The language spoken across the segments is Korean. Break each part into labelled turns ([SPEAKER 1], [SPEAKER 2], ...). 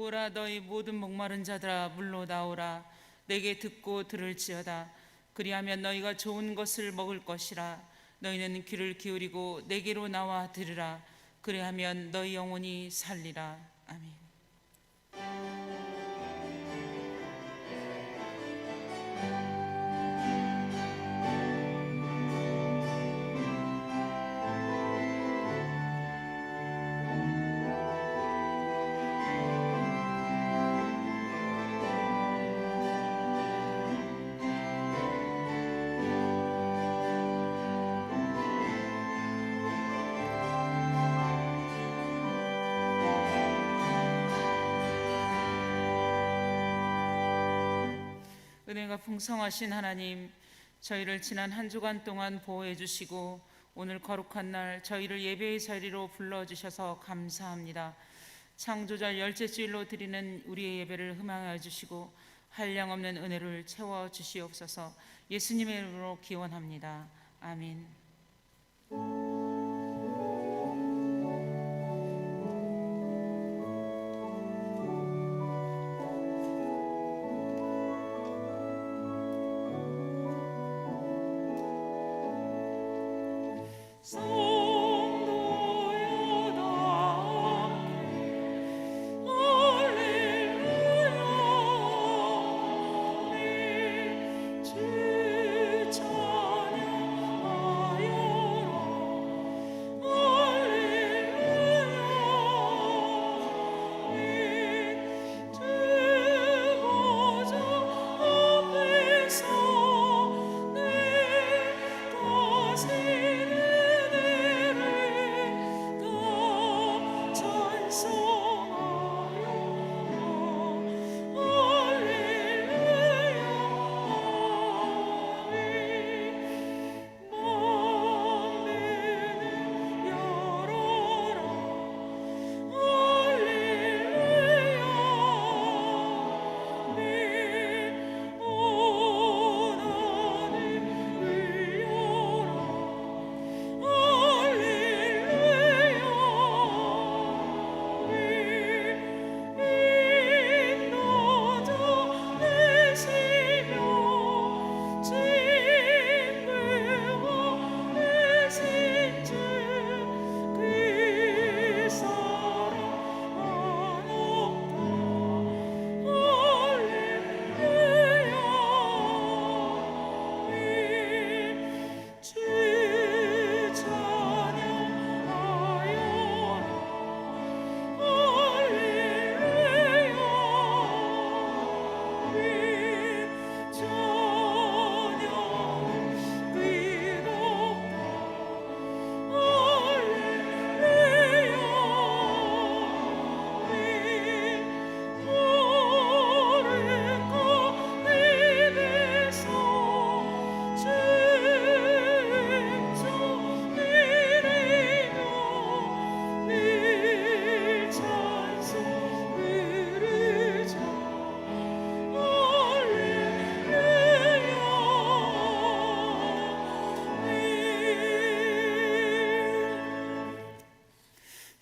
[SPEAKER 1] 오라 너희 모든 목마른 자들아 물로 나오라. 내게 듣고 들을지어다. 그리하면 너희가 좋은 것을 먹을 것이라. 너희는 귀를 기울이고 내게로 나와 들으라. 그리하면 너희 영혼이 살리라. 아멘. 은혜가 풍성하신 하나님, 저희를 지난 한 주간 동안 보호해 주시고 오늘 거룩한 날 저희를 예배의 자리로 불러주셔서 감사합니다. 창조절 열째 주일로 드리는 우리의 예배를 흠양하여 주시고 한량없는 은혜를 채워 주시옵소서. 예수님의 이름으로 기원합니다. 아멘.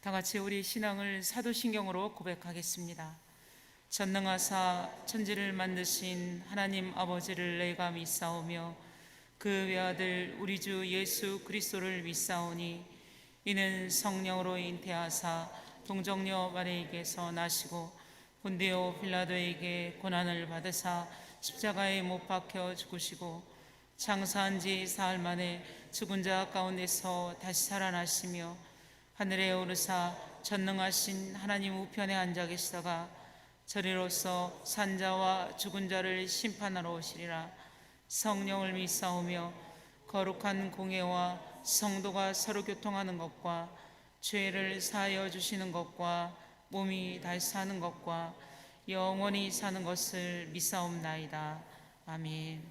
[SPEAKER 1] 다 같이 우리 신앙을 사도신경으로 고백하겠습니다. 전능하사 천지를 만드신 하나님 아버지를 내가 믿사오며 그 외아들 우리 주 예수 그리스도를 믿사오니 이는 성령으로 잉태하사 동정녀 마리아에게서 나시고 본디오 빌라도에게 고난을 받으사 십자가에 못 박혀 죽으시고 장사한 지 사흘 만에 죽은 자 가운데서 다시 살아나시며 하늘에 오르사 전능하신 하나님 우편에 앉아 계시다가 저리로서 산자와 죽은 자를 심판하러 오시리라. 성령을 믿사오며 거룩한 공예와 성도가 서로 교통하는 것과 죄를 사하여 주시는 것과 몸이 다시 사는 것과 영원히 사는 것을 믿사옵나이다. 아멘.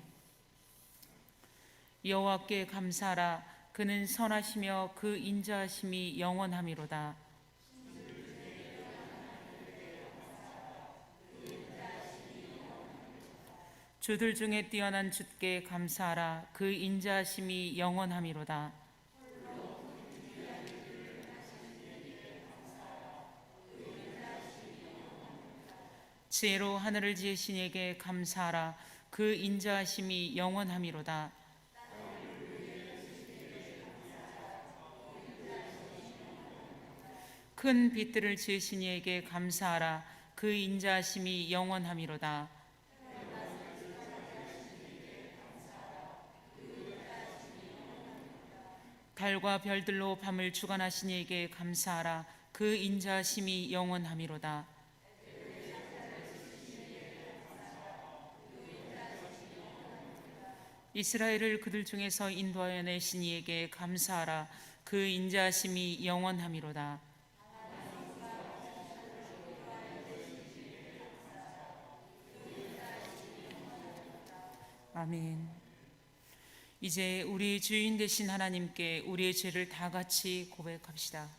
[SPEAKER 1] 여호와께 감사하라. 그는 선하시며 그 인자하심이 영원함이로다. 주들 중에 뛰어난 주께 감사하라. 그 인자하심이 영원함이로다. 지혜로 하늘을 지으신 이에게 감사하라. 그 인자하심이 영원함이로다. 큰 빛들을 지으신 이에게 감사하라. 그 인자하심이 영원함이로다. 달과 별들로 밤을 주관하신 이에게 감사하라. 그 인자하심이 영원함이로다. 이스라엘을 그들 중에서 인도하여 내신 이에게 감사하라. 그 인자하심이 영원함이로다. 아멘. 이제 우리 주인 되신 하나님께 우리의 죄를 다 같이 고백합시다.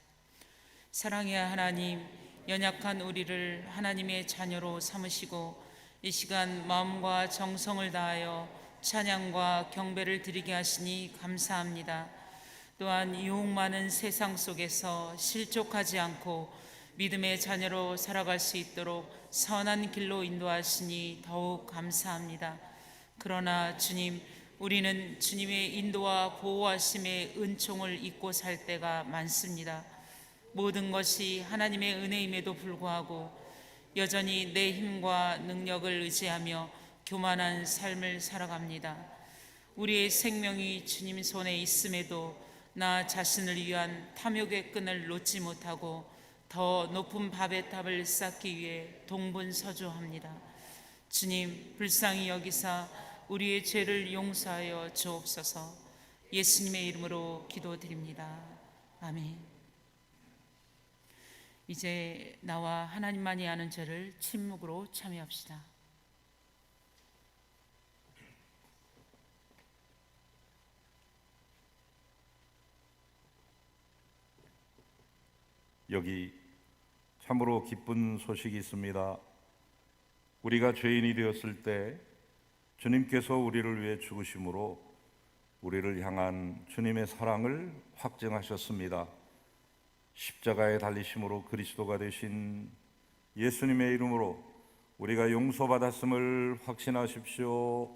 [SPEAKER 1] 사랑의 하나님, 연약한 우리를 하나님의 자녀로 삼으시고 이 시간 마음과 정성을 다하여 찬양과 경배를 드리게 하시니 감사합니다. 또한 유혹 많은 세상 속에서 실족하지 않고 믿음의 자녀로 살아갈 수 있도록 선한 길로 인도하시니 더욱 감사합니다. 그러나 주님, 우리는 주님의 인도와 보호하심의 은총을 잊고 살 때가 많습니다. 모든 것이 하나님의 은혜임에도 불구하고 여전히 내 힘과 능력을 의지하며 교만한 삶을 살아갑니다. 우리의 생명이 주님 손에 있음에도 나 자신을 위한 탐욕의 끈을 놓지 못하고 더 높은 밥의 탑을 쌓기 위해 동분서주합니다. 주님, 불쌍히 여기사 우리의 죄를 용서하여 주옵소서. 예수님의 이름으로 기도드립니다. 아멘. 이제 나와 하나님만이 아는 죄를 침묵으로 참여합시다.
[SPEAKER 2] 여기 참으로 기쁜 소식이 있습니다. 우리가 죄인이 되었을 때 주님께서 우리를 위해 죽으심으로 우리를 향한 주님의 사랑을 확증하셨습니다. 십자가에 달리심으로 그리스도가 되신 예수님의 이름으로 우리가 용서받았음을 확신하십시오.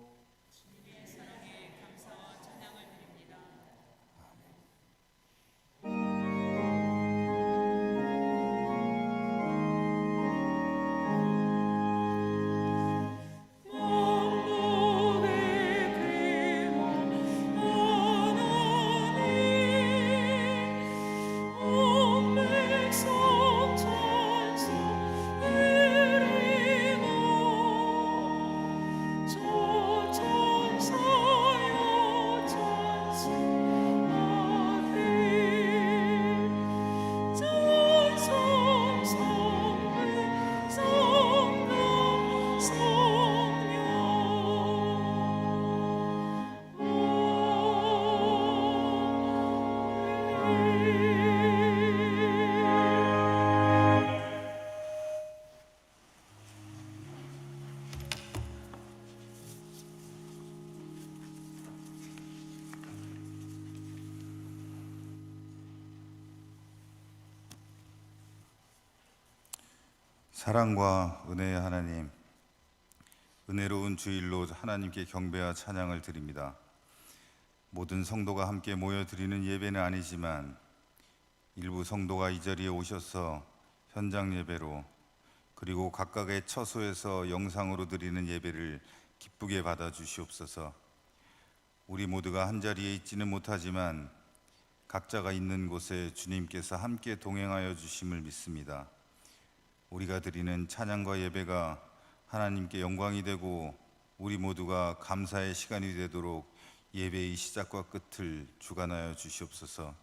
[SPEAKER 1] 주님의 사랑에 감사와 찬양을 드립니다.
[SPEAKER 3] 사랑과 은혜의 하나님, 은혜로운 주일로 하나님께 경배와 찬양을 드립니다. 모든 성도가 함께 모여드리는 예배는 아니지만 일부 성도가 이 자리에 오셔서 현장 예배로 그리고 각각의 처소에서 영상으로 드리는 예배를 기쁘게 받아주시옵소서. 우리 모두가 한자리에 있지는 못하지만 각자가 있는 곳에 주님께서 함께 동행하여 주심을 믿습니다. 우리가 드리는 찬양과 예배가 하나님께 영광이 되고 우리 모두가 감사의 시간이 되도록 예배의 시작과 끝을 주관하여 주시옵소서.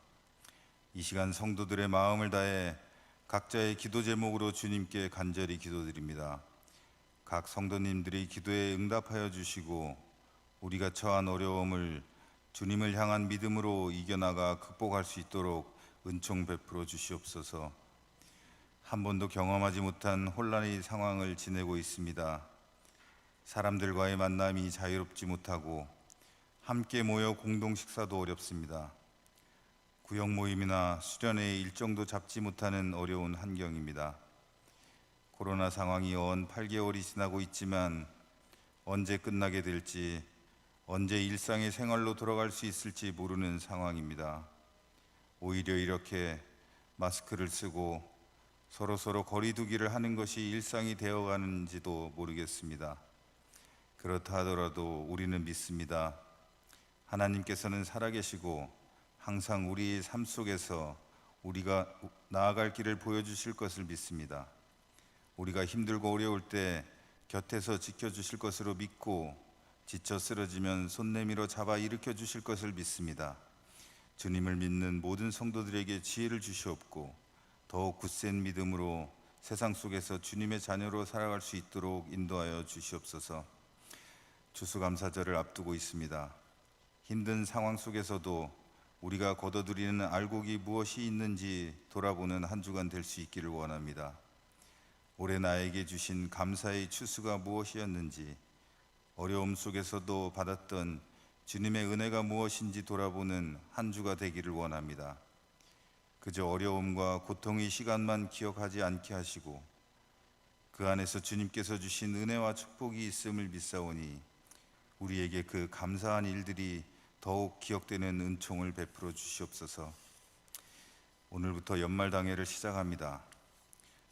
[SPEAKER 3] 이 시간 성도들의 마음을 다해 각자의 기도 제목으로 주님께 간절히 기도드립니다. 각 성도님들이 기도에 응답하여 주시고 우리가 처한 어려움을 주님을 향한 믿음으로 이겨나가 극복할 수 있도록 은총 베풀어 주시옵소서. 한 번도 경험하지 못한 혼란의 상황을 지내고 있습니다. 사람들과의 만남이 자유롭지 못하고 함께 모여 공동 식사도 어렵습니다. 구역 모임이나 수련회의 일정도 잡지 못하는 어려운 환경입니다. 코로나 상황이 언 8개월이 지나고 있지만 언제 끝나게 될지, 언제 일상의 생활로 돌아갈 수 있을지 모르는 상황입니다. 오히려 이렇게 마스크를 쓰고 서로 거리 두기를 하는 것이 일상이 되어가는지도 모르겠습니다. 그렇다 하더라도 우리는 믿습니다. 하나님께서는 살아계시고 항상 우리의 삶 속에서 우리가 나아갈 길을 보여주실 것을 믿습니다. 우리가 힘들고 어려울 때 곁에서 지켜주실 것으로 믿고, 지쳐 쓰러지면 손 내밀어 잡아 일으켜 주실 것을 믿습니다. 주님을 믿는 모든 성도들에게 지혜를 주시옵고 더욱 굳센 믿음으로 세상 속에서 주님의 자녀로 살아갈 수 있도록 인도하여 주시옵소서. 추수감사절을 앞두고 있습니다. 힘든 상황 속에서도 우리가 거둬들이는 알곡이 무엇이 있는지 돌아보는 한 주간 될 수 있기를 원합니다. 올해 나에게 주신 감사의 추수가 무엇이었는지, 어려움 속에서도 받았던 주님의 은혜가 무엇인지 돌아보는 한 주가 되기를 원합니다. 그저 어려움과 고통의 시간만 기억하지 않게 하시고 그 안에서 주님께서 주신 은혜와 축복이 있음을 믿사오니 우리에게 그 감사한 일들이 더욱 기억되는 은총을 베풀어 주시옵소서. 오늘부터 연말당회를 시작합니다.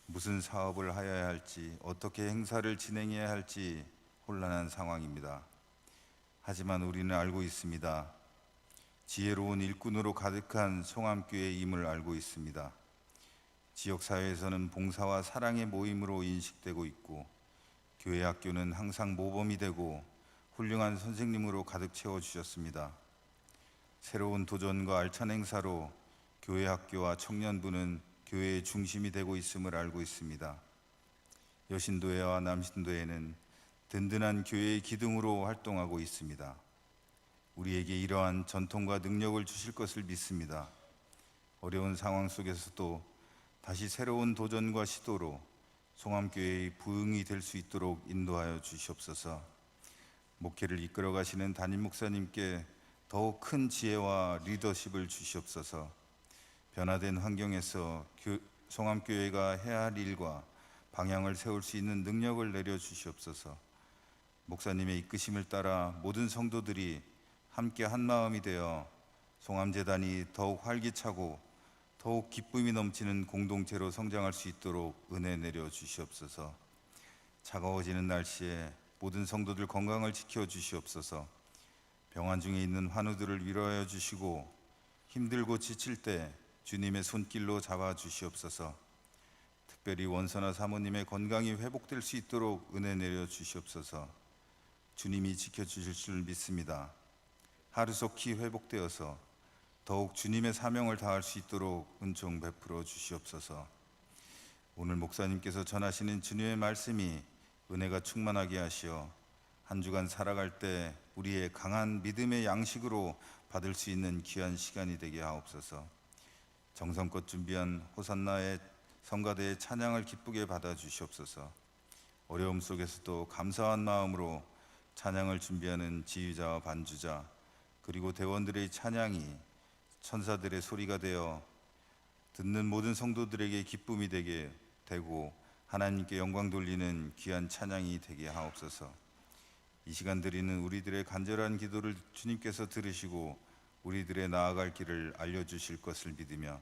[SPEAKER 3] 무슨 사업을 하여야 할지, 어떻게 행사를 진행해야 할지 혼란한 상황입니다. 하지만 우리는 알고 있습니다. 지혜로운 일꾼으로 가득한 송암교회임을 알고 있습니다. 지역사회에서는 봉사와 사랑의 모임으로 인식되고 있고, 교회 학교는 항상 모범이 되고 훌륭한 선생님으로 가득 채워주셨습니다. 새로운 도전과 알찬 행사로 교회 학교와 청년부는 교회의 중심이 되고 있음을 알고 있습니다. 여신도회와 남신도회는 든든한 교회의 기둥으로 활동하고 있습니다. 우리에게 이러한 전통과 능력을 주실 것을 믿습니다. 어려운 상황 속에서도 다시 새로운 도전과 시도로 송암교회의 부흥이 될 수 있도록 인도하여 주시옵소서. 목회를 이끌어 가시는 담임 목사님께 더욱 큰 지혜와 리더십을 주시옵소서. 변화된 환경에서 송암교회가 해야 할 일과 방향을 세울 수 있는 능력을 내려 주시옵소서. 목사님의 이끄심을 따라 모든 성도들이 함께 한 마음이 되어 송암재단이 더욱 활기차고 더욱 기쁨이 넘치는 공동체로 성장할 수 있도록 은혜 내려 주시옵소서. 차가워지는 날씨에 모든 성도들 건강을 지켜 주시옵소서. 병환 중에 있는 환우들을 위로하여 주시고 힘들고 지칠 때 주님의 손길로 잡아 주시옵소서. 특별히 원서나 사모님의 건강이 회복될 수 있도록 은혜 내려 주시옵소서. 주님이 지켜주실 줄 믿습니다. 하루속히 회복되어서 더욱 주님의 사명을 다할 수 있도록 은총 베풀어 주시옵소서. 오늘 목사님께서 전하시는 주님의 말씀이 은혜가 충만하게 하시어 한 주간 살아갈 때 우리의 강한 믿음의 양식으로 받을 수 있는 귀한 시간이 되게 하옵소서. 정성껏 준비한 호산나의 성가대의 찬양을 기쁘게 받아 주시옵소서. 어려움 속에서도 감사한 마음으로 찬양을 준비하는 지휘자와 반주자, 그리고 대원들의 찬양이 천사들의 소리가 되어 듣는 모든 성도들에게 기쁨이 되게 되고 하나님께 영광 돌리는 귀한 찬양이 되게 하옵소서. 이 시간 드리는 우리들의 간절한 기도를 주님께서 들으시고 우리들의 나아갈 길을 알려주실 것을 믿으며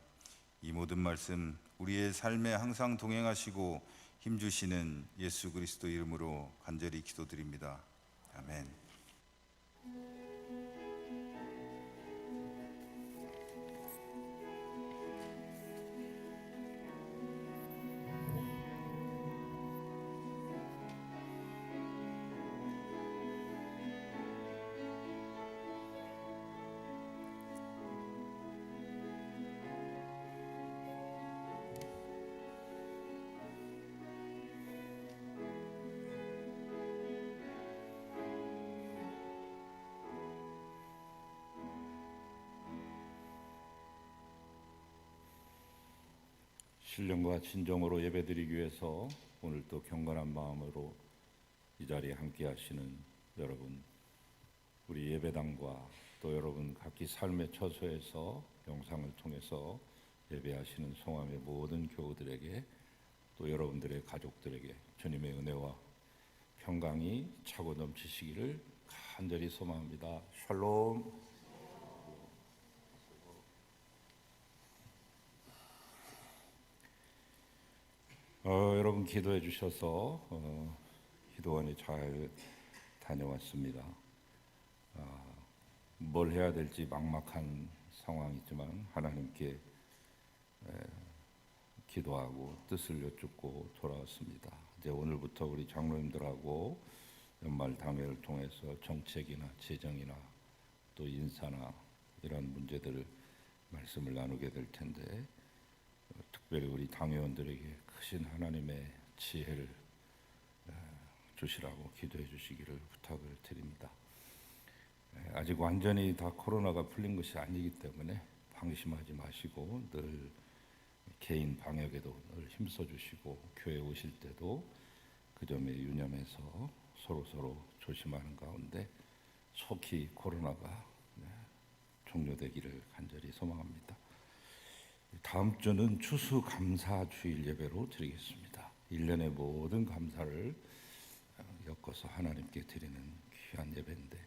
[SPEAKER 3] 이 모든 말씀 우리의 삶에 항상 동행하시고 힘주시는 예수 그리스도 이름으로 간절히 기도드립니다. 아멘.
[SPEAKER 2] 신령과 진정으로 예배드리기 위해서 오늘 또 경건한 마음으로 이 자리에 함께 하시는 여러분, 우리 예배당과 또 여러분 각기 삶의 처소에서 영상을 통해서 예배하시는 송암의 모든 교우들에게 또 여러분들의 가족들에게 주님의 은혜와 평강이 차고 넘치시기를 간절히 소망합니다. 샬롬. 여러분 기도해 주셔서 기도원에 잘 다녀왔습니다. 뭘 해야 될지 막막한 상황이지만 하나님께 기도하고 뜻을 여쭙고 돌아왔습니다. 이제 오늘부터 우리 장로님들하고 연말 당회를 통해서 정책이나 재정이나 또 인사나 이런 문제들을 말씀을 나누게 될 텐데 특별히 우리 당회원들에게 크신 하나님의 지혜를 주시라고 기도해 주시기를 부탁을 드립니다. 아직 완전히 다 코로나가 풀린 것이 아니기 때문에 방심하지 마시고 늘 개인 방역에도 늘 힘써 주시고 교회 오실 때도 그 점에 유념해서 서로 조심하는 가운데 속히 코로나가 종료되기를 간절히 소망합니다. 다음 주는 추수감사주일 예배로 드리겠습니다. 1년의 모든 감사를 엮어서 하나님께 드리는 귀한 예배인데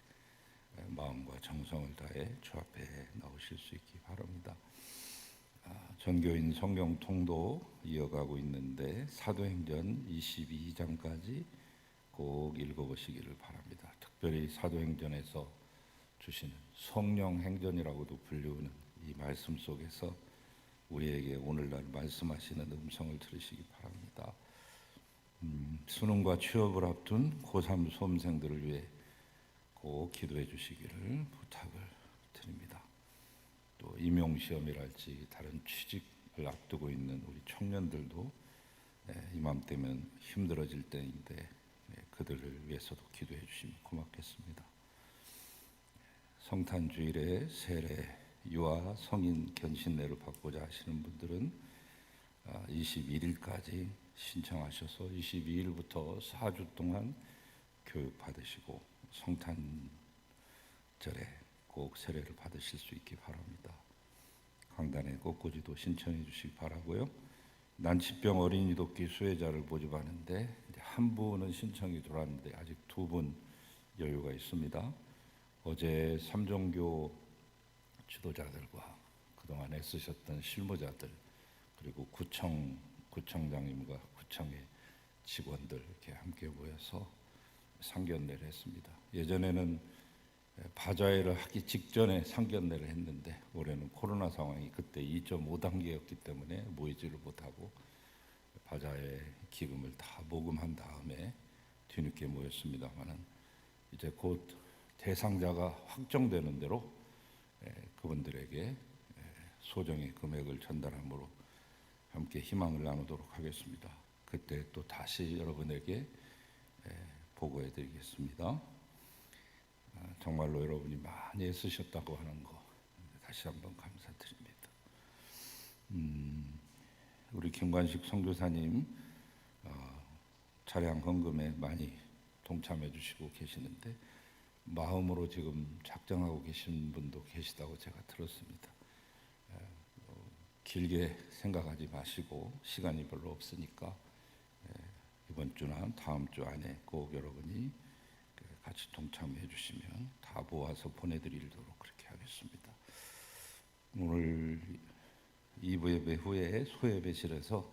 [SPEAKER 2] 마음과 정성을 다해 주 앞에 나오실 수 있기 바랍니다. 전교인 성경 통도 이어가고 있는데 사도행전 22장까지 꼭 읽어보시기를 바랍니다. 특별히 사도행전에서 주시는 성령 행전이라고도 불리우는 이 말씀 속에서 우리에게 오늘날 말씀하시는 음성을 들으시기 바랍니다. 수능과 취업을 앞둔 고3 수험생들을 위해 꼭 기도해 주시기를 부탁을 드립니다. 또 임용시험이랄지 다른 취직을 앞두고 있는 우리 청년들도 이맘때면 힘들어질 때인데 그들을 위해서도 기도해 주시면 고맙겠습니다. 성탄주일에 세례, 유아, 성인 견신례를 받고자 하시는 분들은 21일까지 신청하셔서 22일부터 4주 동안 교육 받으시고 성탄절에 꼭 세례를 받으실 수 있기 바랍니다. 강단의 꽃꽂이도 신청해 주시기 바라고요. 난치병 어린이 돕기 수혜자를 모집하는데 한 분은 신청이 들어왔는데 아직 2분 여유가 있습니다. 어제 삼종교 지도자들과 그동안 애쓰셨던 실무자들 그리고 구청장님과 구청의 직원들 이렇게 함께 모여서 상견례를 했습니다. 예전에는 바자회를 하기 직전에 상견례를 했는데 올해는 코로나 상황이 그때 2.5단계였기 때문에 모이지를 못하고 바자회 기금을 다 모금한 다음에 뒤늦게 모였습니다만은 이제 곧 대상자가 확정되는 대로 그분들에게 소정의 금액을 전달함으로 함께 희망을 나누도록 하겠습니다. 그때 또 다시 여러분에게 보고해 드리겠습니다. 정말로 여러분이 많이 애쓰셨다고 하는 거 다시 한번 감사드립니다. 우리 김관식 선교사님 차량 헌금에 많이 동참해 주시고 계시는데 마음으로 지금 작정하고 계신 분도 계시다고 제가 들었습니다. 길게 생각하지 마시고 시간이 별로 없으니까 이번 주나 다음 주 안에 꼭 여러분이 같이 동참해 주시면 다 모아서 보내드리도록 그렇게 하겠습니다. 오늘 2부 예배 후에 소예배실에서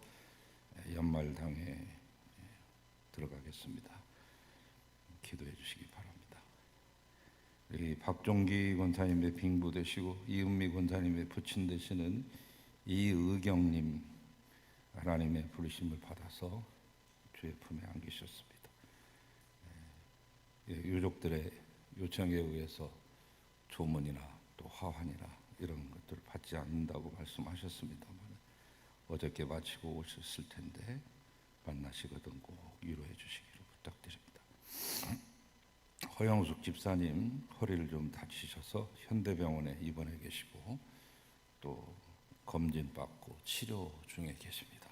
[SPEAKER 2] 연말당에 들어가겠습니다. 기도해 주시기 바랍니다. 우리 박종기 권사님의 빙부 되시고 이은미 권사님의 부친 되시는 이의경님 하나님의 부르심을 받아서 주의 품에 안기셨습니다. 유족들의 요청에 의해서 조문이나 또 화환이나 이런 것들을 받지 않는다고 말씀하셨습니다만 어저께 마치고 오셨을 텐데 만나시거든 꼭 위로해 주시기를 부탁드립니다. 허영숙 집사님 허리를 좀 다치셔서 현대병원에 입원해 계시고 또 검진 받고 치료 중에 계십니다.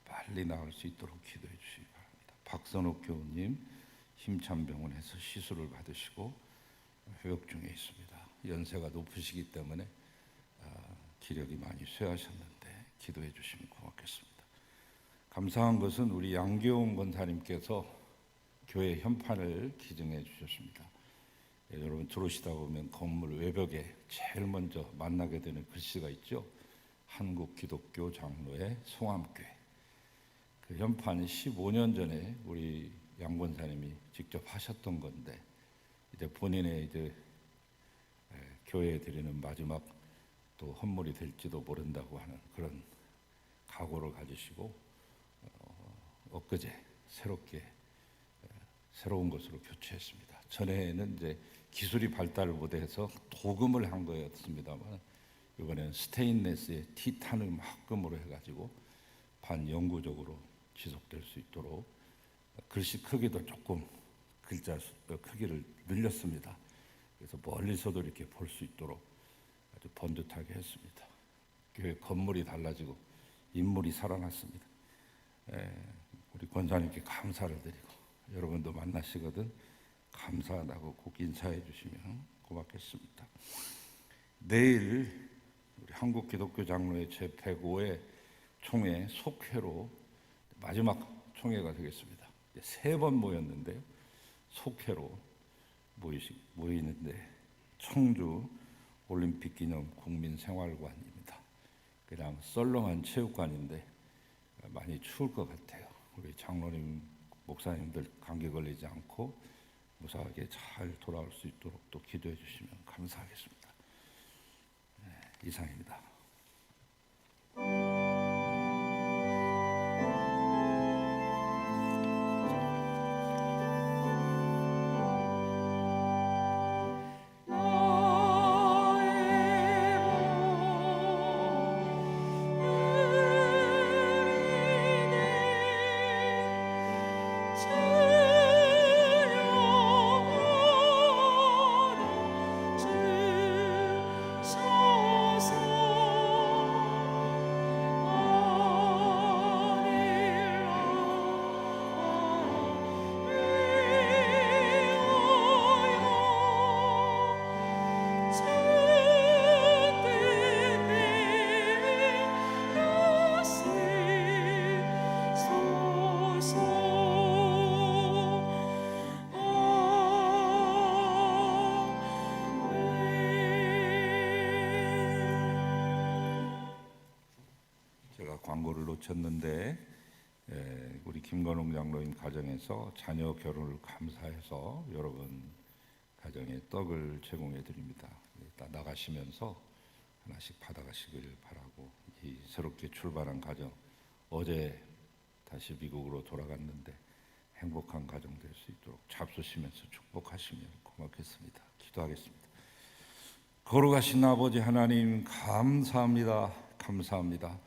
[SPEAKER 2] 빨리 나을 수 있도록 기도해 주시기 바랍니다. 박선욱 교우님 힘찬병원에서 시술을 받으시고 회복 중에 있습니다. 연세가 높으시기 때문에 기력이 많이 쇠하셨는데 기도해 주시면 고맙겠습니다. 감사한 것은 우리 양교훈 권사님께서 교회 현판을 기증해 주셨습니다. 여러분 들어오시다 보면 건물 외벽에 제일 먼저 만나게 되는 글씨가 있죠. 한국 기독교 장로회 송암교회. 그 현판이 15년 전에 우리 양 권사님이 직접 하셨던 건데 이제 본인의 이제 교회에 드리는 마지막 또 헌물이 될지도 모른다고 하는 그런 각오를 가지시고 엊그제 새롭게 새로운 것으로 교체했습니다. 전에는 이제 기술이 발달을 못해서 도금을 한 거였습니다만 이번에는 스테인레스의 티타늄 합금으로 해가지고 반영구적으로 지속될 수 있도록 글씨 크기도 조금 글자 크기를 늘렸습니다. 그래서 멀리서도 이렇게 볼 수 있도록 아주 번듯하게 했습니다. 교회 건물이 달라지고 인물이 살아났습니다. 우리 권사님께 감사를 드리고 여러분도 만나시거든 감사하다고 꼭 인사해 주시면 고맙겠습니다. 내일 우리 한국기독교장로회 제105회 총회 속회로 마지막 총회가 되겠습니다. 3번 모였는데요. 속회로 모이는데 청주 올림픽 기념 국민생활관입니다. 그냥 썰렁한 체육관인데 많이 추울 것 같아요. 우리 장로님, 목사님들 감기 걸리지 않고 무사하게 잘 돌아올 수 있도록 또 기도해 주시면 감사하겠습니다. 이상입니다. 광고를 놓쳤는데 우리 김건웅 장로님 가정에서 자녀 결혼을 감사해서 여러분 가정에 떡을 제공해 드립니다. 일단 나가시면서 하나씩 받아가시길 바라고 이 새롭게 출발한 가정 어제 다시 미국으로 돌아갔는데 행복한 가정 될 수 있도록 잡수시면서 축복하시면 고맙겠습니다. 기도하겠습니다. 거룩하신 아버지 하나님 감사합니다. 감사합니다.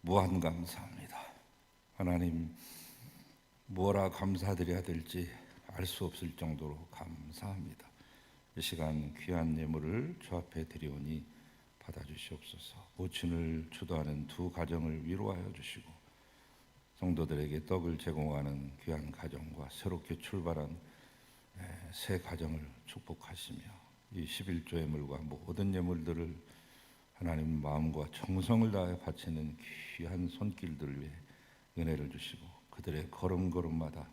[SPEAKER 2] 무한 감사합니다. 하나님 뭐라 감사드려야 될지 알 수 없을 정도로 감사합니다. 이 시간 귀한 예물을 주 앞에 드리오니 받아주시옵소서. 모친을 주도하는 두 가정을 위로하여 주시고 성도들에게 떡을 제공하는 귀한 가정과 새롭게 출발한 새 가정을 축복하시며 이 11조 예물과 모든 예물들을 하나님 마음과 정성을 다해 바치는 귀한 손길들을 위해 은혜를 주시고 그들의 걸음걸음마다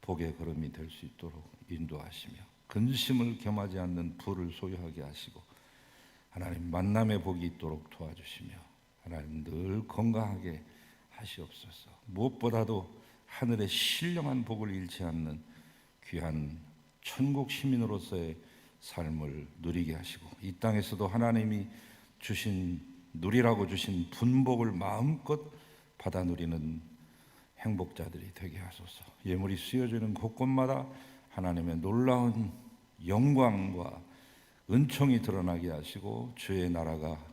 [SPEAKER 2] 복의 걸음이 될 수 있도록 인도하시며 근심을 겸하지 않는 부를 소유하게 하시고 하나님 만남의 복이 있도록 도와주시며 하나님 늘 건강하게 하시옵소서. 무엇보다도 하늘의 신령한 복을 잃지 않는 귀한 천국 시민으로서의 삶을 누리게 하시고 이 땅에서도 하나님이 주신 누리라고 주신 분복을 마음껏 받아 누리는 행복자들이 되게 하소서. 예물이 쓰여지는 곳곳마다 하나님의 놀라운 영광과 은총이 드러나게 하시고 주의 나라가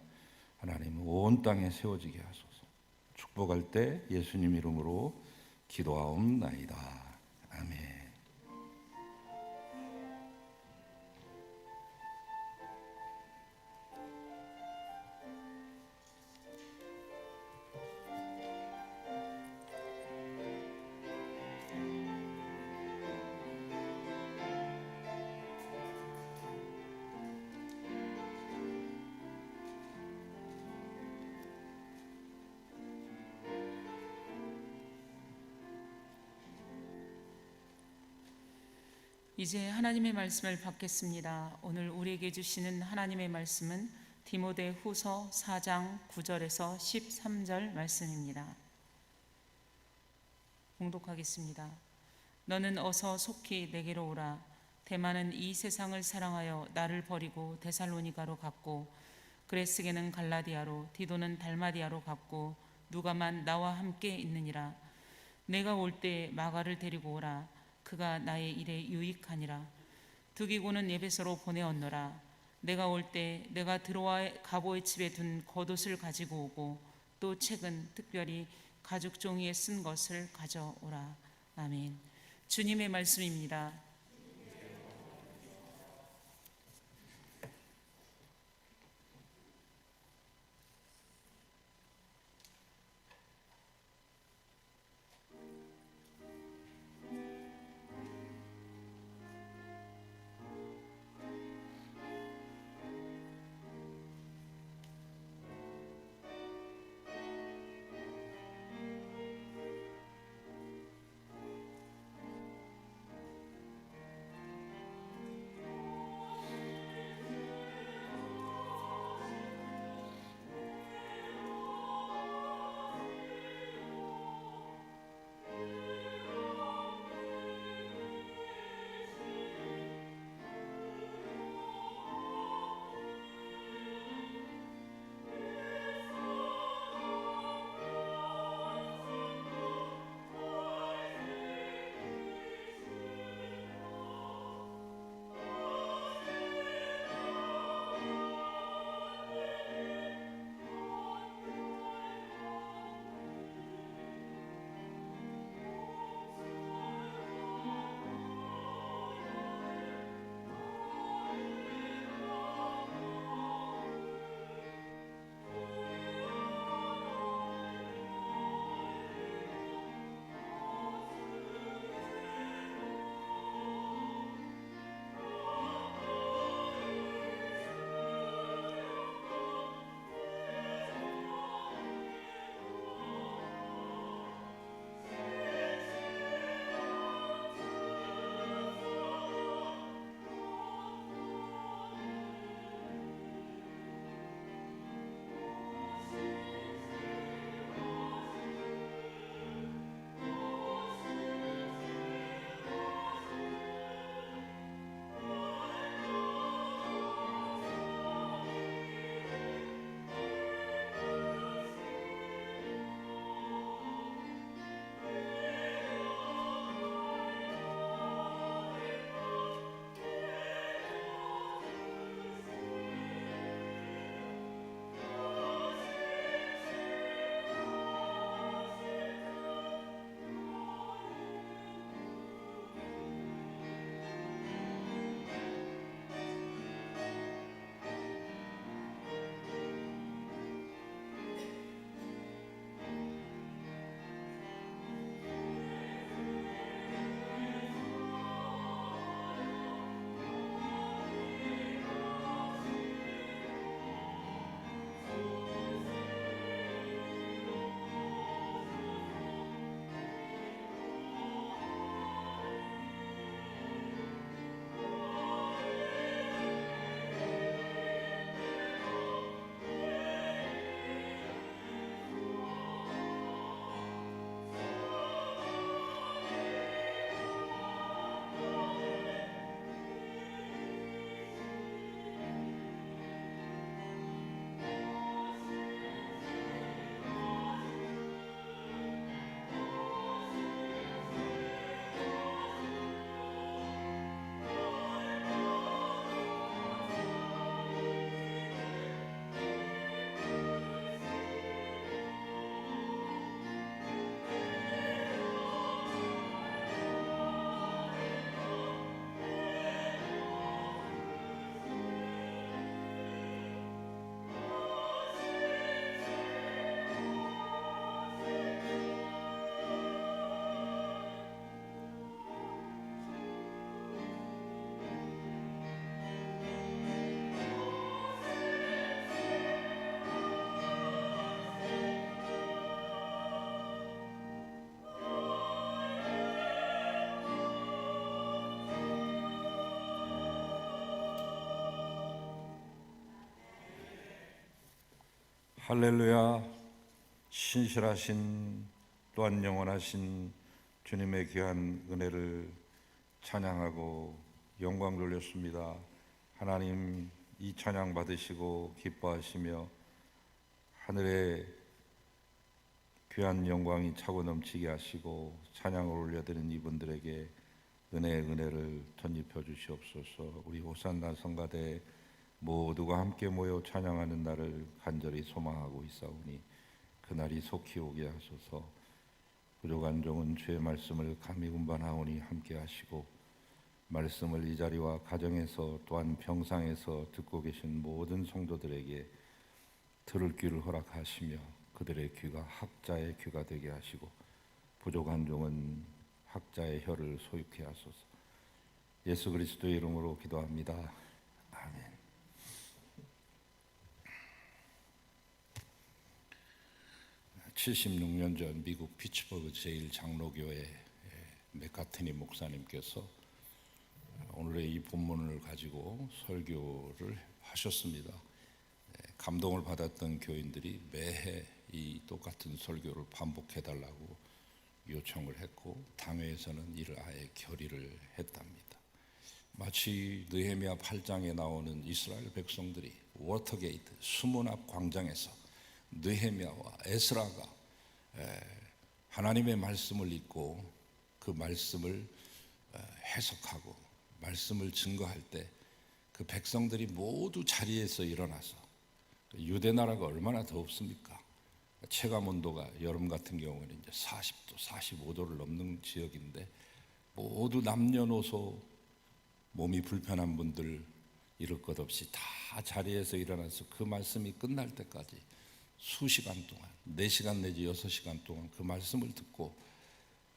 [SPEAKER 2] 하나님 온 땅에 세워지게 하소서. 축복할 때 예수님 이름으로 기도하옵나이다. 아멘.
[SPEAKER 1] 이제 하나님의 말씀을 받겠습니다. 오늘 우리에게 주시는 하나님의 말씀은 디모데 후서 4장 9절에서 13절 말씀입니다. 봉독하겠습니다. 너는 어서 속히 내게로 오라. 데마는 이 세상을 사랑하여 나를 버리고 데살로니가로 갔고, 그레스게는 갈라디아로, 디도는 달마디아로 갔고, 누가만 나와 함께 있느니라. 내가 올 때 마가를 데리고 오라. 그가 나의 일에 유익하니라. 두기고는 에베소로 보내었노라. 내가 올 때 내가 드로아 가보의 집에 둔 겉옷을 가지고 오고, 또 책은 특별히 가죽 종이에 쓴 것을 가져오라. 아멘. 주님의 말씀입니다.
[SPEAKER 2] 할렐루야. 신실하신 또한 영원하신 주님의 귀한 은혜를 찬양하고 영광 돌렸습니다. 하나님, 이 찬양 받으시고 기뻐하시며 하늘에 귀한 영광이 차고 넘치게 하시고 찬양을 올려드리는 이분들에게 은혜를 전입해 주시옵소서. 우리 호산나 성가대 모두가 함께 모여 찬양하는 날을 간절히 소망하고 있사오니 그날이 속히 오게 하소서. 부족한 종은 주의 말씀을 감히 운반하오니 함께 하시고 말씀을 이 자리와 가정에서 또한 병상에서 듣고 계신 모든 성도들에게 들을 귀를 허락하시며 그들의 귀가 학자의 귀가 되게 하시고 부족한 종은 학자의 혀를 소유케 하소서. 예수 그리스도의 이름으로 기도합니다. 아멘. (76년) 전 미국 피츠버그 제1장로교회 맥카트니 목사님께서 오늘의 이 본문을 가지고 설교를 하셨습니다. 감동을 받았던 교인들이 매해 이 똑같은 설교를 반복해달라고 요청을 했고 당회에서는 이를 아예 결의를 했답니다. 마치 느헤미야 8장에 나오는 이스라엘 백성들이 워터게이트 수문 앞 광장에서 느헤미야와 에스라가 하나님의 말씀을 읽고 그 말씀을 해석하고 말씀을 증거할 때 그 백성들이 모두 자리에서 일어나서 유대 나라가 얼마나 더웁습니까? 체감 온도가 여름 같은 경우에는 이제 40도, 45도를 넘는 지역인데 모두 남녀노소 몸이 불편한 분들 이럴 것 없이 다 자리에서 일어나서 그 말씀이 끝날 때까지 수시간 동안 4시간 내지 6시간 동안 그 말씀을 듣고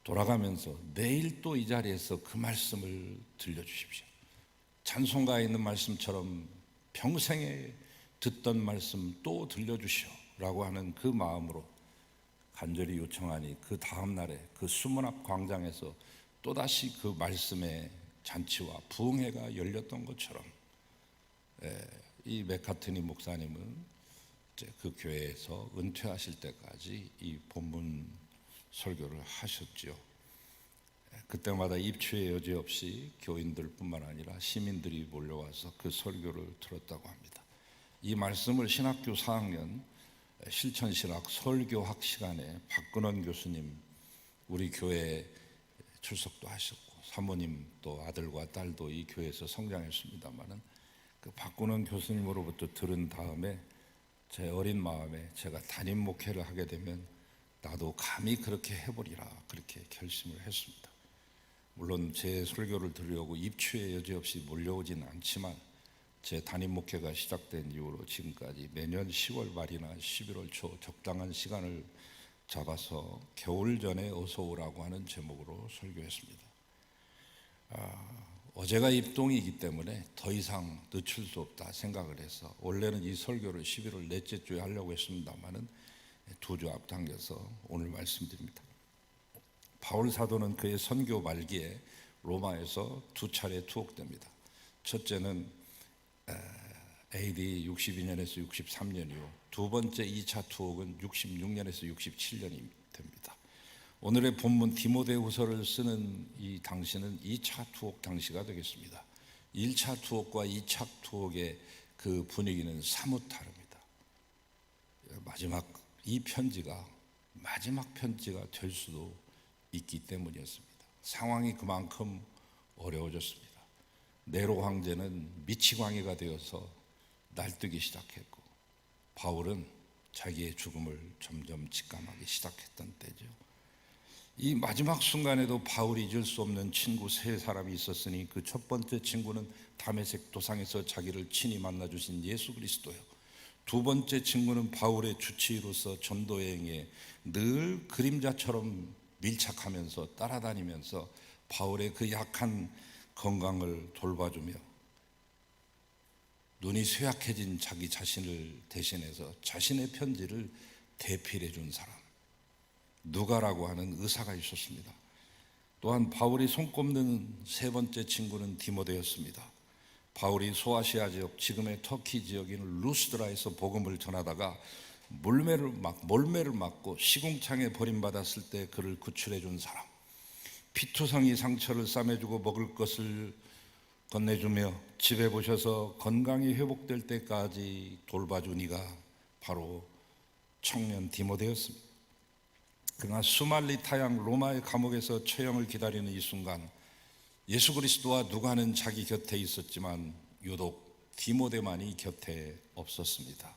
[SPEAKER 2] 돌아가면서 내일 또 이 자리에서 그 말씀을 들려주십시오. 찬송가에 있는 말씀처럼 평생에 듣던 말씀 또 들려주시오 라고 하는 그 마음으로 간절히 요청하니 그 다음 날에 그 수문 앞 광장에서 또다시 그 말씀의 잔치와 부흥회가 열렸던 것처럼 이 맥카트니 목사님은 이제 그 교회에서 은퇴하실 때까지 이 본문 설교를 하셨죠. 그때마다 입추의 여지 없이 교인들뿐만 아니라 시민들이 몰려와서 그 설교를 들었다고 합니다. 이 말씀을 신학교 4학년 실천신학 설교학 시간에 박근원 교수님 우리 교회에 출석도 하셨고 사모님 또 아들과 딸도 이 교회에서 성장했습니다마는 그 박근원 교수님으로부터 들은 다음에 제 어린 마음에 제가 담임 목회를 하게 되면 나도 감히 그렇게 해보리라 그렇게 결심을 했습니다. 물론 제 설교를 들으려고 입추의 여지 없이 몰려오진 않지만 제 담임 목회가 시작된 이후로 지금까지 매년 10월 말이나 11월 초 적당한 시간을 잡아서 겨울 전에 어서 오라고 하는 제목으로 설교했습니다. 어제가 입동이기 때문에 더 이상 늦출 수 없다 생각을 해서 원래는 이 설교를 11월 넷째 주에 하려고 했습니다마는 2주 앞당겨서 오늘 말씀드립니다. 바울 사도는 그의 선교 말기에 로마에서 2차례 투옥됩니다. 첫째는 AD 62년에서 63년 이후 두 번째 2차 투옥은 66년에서 67년이 됩니다. 오늘의 본문 디모데후서를 쓰는 이 당시는 2차 투옥 당시가 되겠습니다. 1차 투옥과 2차 투옥의 그 분위기는 사뭇 다릅니다. 이 편지가 마지막 편지가 될 수도 있기 때문이었습니다. 상황이 그만큼 어려워졌습니다. 네로 황제는 미치광이가 되어서 날뛰기 시작했고 바울은 자기의 죽음을 점점 직감하기 시작했던 때죠. 이 마지막 순간에도 바울이 잊을 수 없는 친구 3사람이 있었으니 그 첫 번째 친구는 다메섹 도상에서 자기를 친히 만나주신 예수 그리스도요. 두 번째 친구는 바울의 주치의로서 전도 여행에 늘 그림자처럼 밀착하면서 따라다니면서 바울의 그 약한 건강을 돌봐주며 눈이 쇠약해진 자기 자신을 대신해서 자신의 편지를 대필해 준 사람 누가라고 하는 의사가 있었습니다. 또한 바울이 손꼽는 세 번째 친구는 디모데였습니다. 바울이 소아시아 지역, 지금의 터키 지역인 루스드라에서 복음을 전하다가 몰매를 맞고 시궁창에 버림받았을 때 그를 구출해 준 사람, 피투성이 상처를 싸매주고 먹을 것을 건네주며 집에 보셔서 건강이 회복될 때까지 돌봐준 이가 바로 청년 디모데였습니다. 그러나 수말리 타양 로마의 감옥에서 처형을 기다리는 이 순간 예수 그리스도와 누가는 자기 곁에 있었지만 유독 디모데만이 곁에 없었습니다.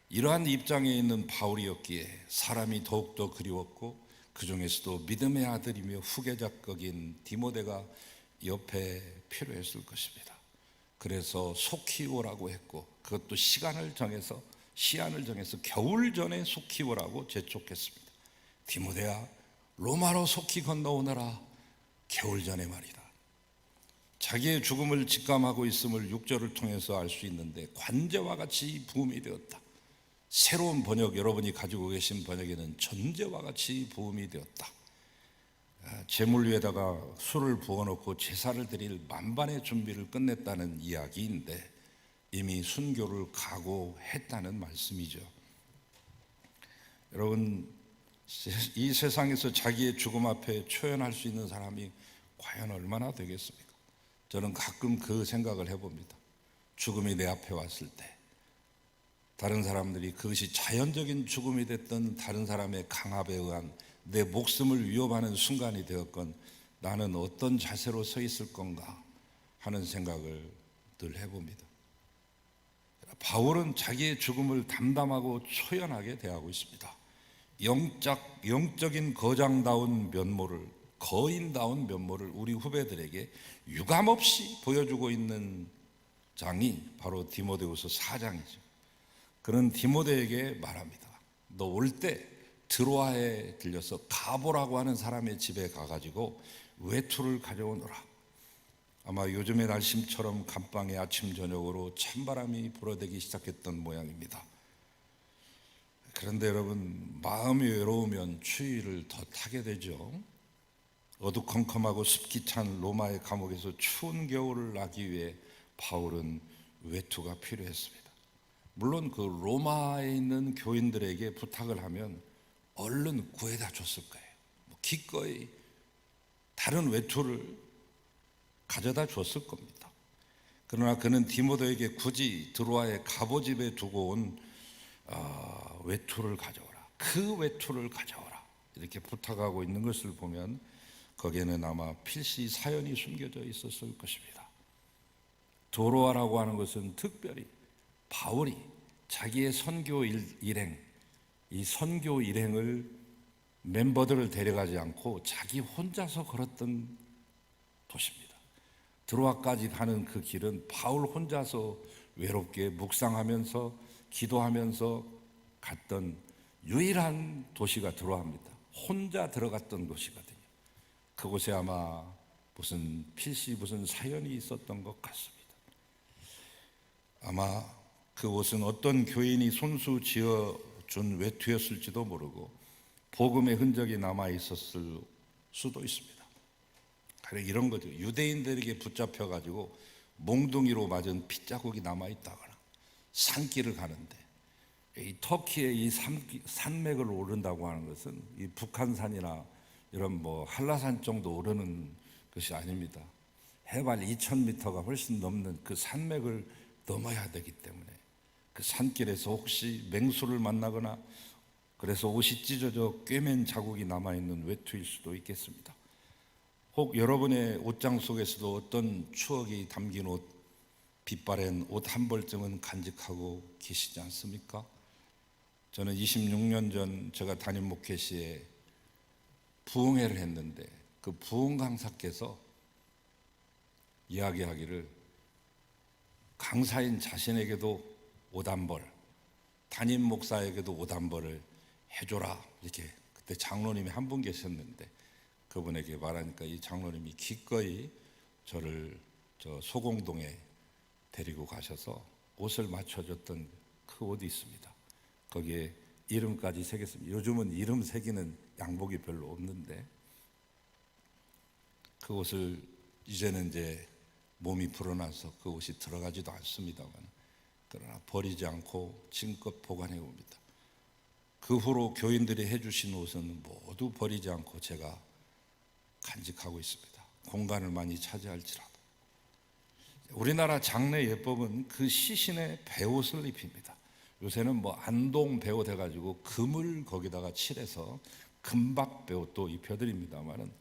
[SPEAKER 2] 이러한 입장에 있는 바울이었기에 사람이 더욱더 그리웠고 그 중에서도 믿음의 아들이며 후계자격인 디모데가 옆에 필요했을 것입니다. 그래서 속히 오라고 했고 그것도 시한을 정해서 겨울 전에 속히 오라고 재촉했습니다. 디모데야, 로마로 속히 건너오너라. 겨울 전에 말이다. 자기의 죽음을 직감하고 있음을 6절을 통해서 알 수 있는데 관제와 같이 부음이 되었다. 새로운 번역, 여러분이 가지고 계신 번역에는 전제와 같이 부음이 되었다. 제물 위에다가 술을 부어놓고 제사를 드릴 만반의 준비를 끝냈다는 이야기인데 이미 순교를 각오했다는 말씀이죠. 여러분, 이 세상에서 자기의 죽음 앞에 초연할 수 있는 사람이 과연 얼마나 되겠습니까? 저는 가끔 그 생각을 해봅니다. 죽음이 내 앞에 왔을 때 다른 사람들이 그것이 자연적인 죽음이 됐던 다른 사람의 강압에 의한 내 목숨을 위협하는 순간이 되었건 나는 어떤 자세로 서 있을 건가 하는 생각을 늘 해봅니다. 바울은 자기의 죽음을 담담하고 초연하게 대하고 있습니다. 영적인 거장다운 면모를, 거인다운 면모를 우리 후배들에게 유감없이 보여주고 있는 장이 바로 디모데후서 4장이죠. 그는 디모데에게 말합니다. 너 올 때 드로아에 들려서 가보라고 하는 사람의 집에 가가지고 외투를 가져오너라. 아마 요즘의 날씨처럼 감방에 아침 저녁으로 찬바람이 불어대기 시작했던 모양입니다. 그런데 여러분, 마음이 외로우면 추위를 더 타게 되죠. 어두컴컴하고 습기 찬 로마의 감옥에서 추운 겨울을 나기 위해 바울은 외투가 필요했습니다. 물론 그 로마에 있는 교인들에게 부탁을 하면 얼른 구해다 줬을 거예요. 기꺼이 다른 외투를 가져다 줬을 겁니다. 그러나 그는 디모데에게 굳이 드로아의 갑오집에 두고 온 외투를 가져오라, 그 외투를 가져오라 이렇게 부탁하고 있는 것을 보면 거기에는 아마 필시 사연이 숨겨져 있었을 것입니다. 드로아라고 하는 것은 특별히 바울이 자기의 선교 일행, 이 선교 일행을 멤버들을 데려가지 않고 자기 혼자서 걸었던 도시입니다. 드로아까지 가는 그 길은 바울 혼자서 외롭게 묵상하면서 기도하면서 갔던 유일한 도시가 드로아입니다. 혼자 들어갔던 도시거든요. 그곳에 아마 무슨 사연이 있었던 것 같습니다. 아마 그곳은 어떤 교인이 손수 지어준 외투였을지도 모르고 복음의 흔적이 남아 있었을 수도 있습니다. 그래, 이런 거죠. 유대인들에게 붙잡혀가지고 몽둥이로 맞은 핏자국이 남아 있다거나 산길을 가는데 이 터키의 이 산맥을 오른다고 하는 것은 이 북한산이나 이런 한라산 정도 오르는 것이 아닙니다. 해발 2,000m가 훨씬 넘는 그 산맥을 넘어야 되기 때문에 그 산길에서 혹시 맹수를 만나거나 그래서 옷이 찢어져 꿰맨 자국이 남아있는 외투일 수도 있겠습니다. 혹 여러분의 옷장 속에서도 어떤 추억이 담긴 옷, 빛바랜 옷 한 벌쯤은 간직하고 계시지 않습니까? 저는 26년 전 제가 담임 목회 시에 부흥회를 했는데 그 부흥 강사께서 이야기하기를 강사인 자신에게도 옷 한 벌, 담임 목사에게도 옷 한 벌을 해줘라 이렇게 그때 장로님이 한 분 계셨는데 그분에게 말하니까 이 장로님이 기꺼이 저를 저 소공동에 데리고 가셔서 옷을 맞춰줬던 그 옷이 있습니다. 거기에 이름까지 새겼습니다. 요즘은 이름 새기는 양복이 별로 없는데 그 옷을 이제는 이제 몸이 불어나서 그 옷이 들어가지도 않습니다만 그러나 버리지 않고 지금껏 보관해 옵니다. 그 후로 교인들이 해주신 옷은 모두 버리지 않고 제가 간직하고 있습니다. 공간을 많이 차지할지라도. 우리나라 장례 예법은 그 시신의 배옷을 입힙니다. 요새는 뭐 안동 배옷 해가지고 금을 거기다가 칠해서 금박 배옷도 입혀드립니다만은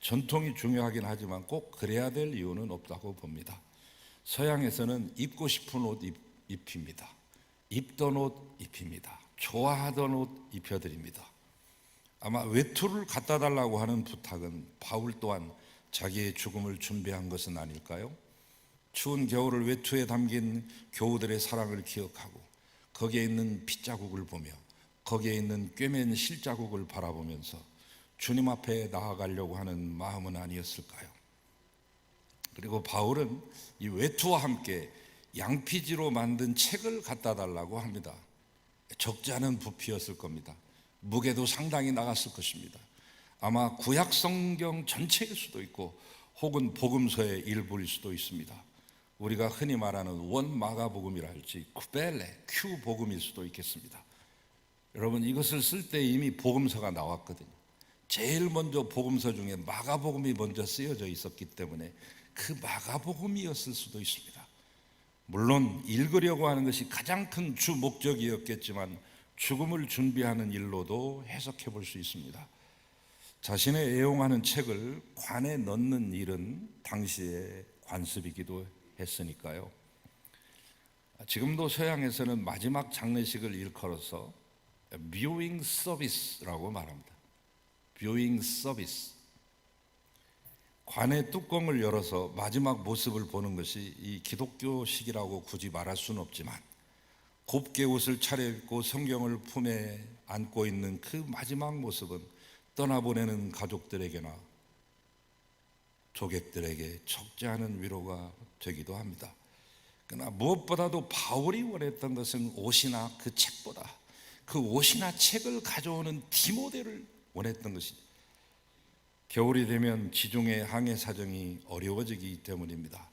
[SPEAKER 2] 전통이 중요하긴 하지만 꼭 그래야 될 이유는 없다고 봅니다. 서양에서는 입고 싶은 옷 입힙니다. 입던 옷 입힙니다. 좋아하던 옷 입혀드립니다. 아마 외투를 갖다 달라고 하는 부탁은 바울 또한 자기의 죽음을 준비한 것은 아닐까요? 추운 겨울을 외투에 담긴 교우들의 사랑을 기억하고 거기에 있는 핏자국을 보며 거기에 있는 꿰맨 실자국을 바라보면서 주님 앞에 나아가려고 하는 마음은 아니었을까요? 그리고 바울은 이 외투와 함께 양피지로 만든 책을 갖다 달라고 합니다. 적지 않은 부피였을 겁니다. 무게도 상당히 나갔을 것입니다. 아마 구약 성경 전체일 수도 있고 혹은 복음서의 일부일 수도 있습니다. 우리가 흔히 말하는 원 마가복음이라 할지 쿠벨레 큐 복음일 수도 있겠습니다. 여러분, 이것을 쓸 때 이미 복음서가 나왔거든요. 제일 먼저 복음서 중에 마가복음이 먼저 쓰여져 있었기 때문에 그 마가복음이었을 수도 있습니다. 물론 읽으려고 하는 것이 가장 큰 주 목적이었겠지만 죽음을 준비하는 일로도 해석해 볼 수 있습니다. 자신의 애용하는 책을 관에 넣는 일은 당시의 관습이기도 했으니까요. 지금도 서양에서는 마지막 장례식을 일컬어서 뷰잉 서비스라고 말합니다. 뷰잉 서비스. 관의 뚜껑을 열어서 마지막 모습을 보는 것이 이 기독교식이라고 굳이 말할 수는 없지만 곱게 옷을 차려입고 성경을 품에 안고 있는 그 마지막 모습은 떠나보내는 가족들에게나 조객들에게 적지 않은 위로가 되기도 합니다. 그러나 무엇보다도 바울이 원했던 것은 옷이나 그 책보다 그 옷이나 책을 가져오는 디모데를 원했던 것이죠. 겨울이 되면 지중해 항해 사정이 어려워지기 때문입니다.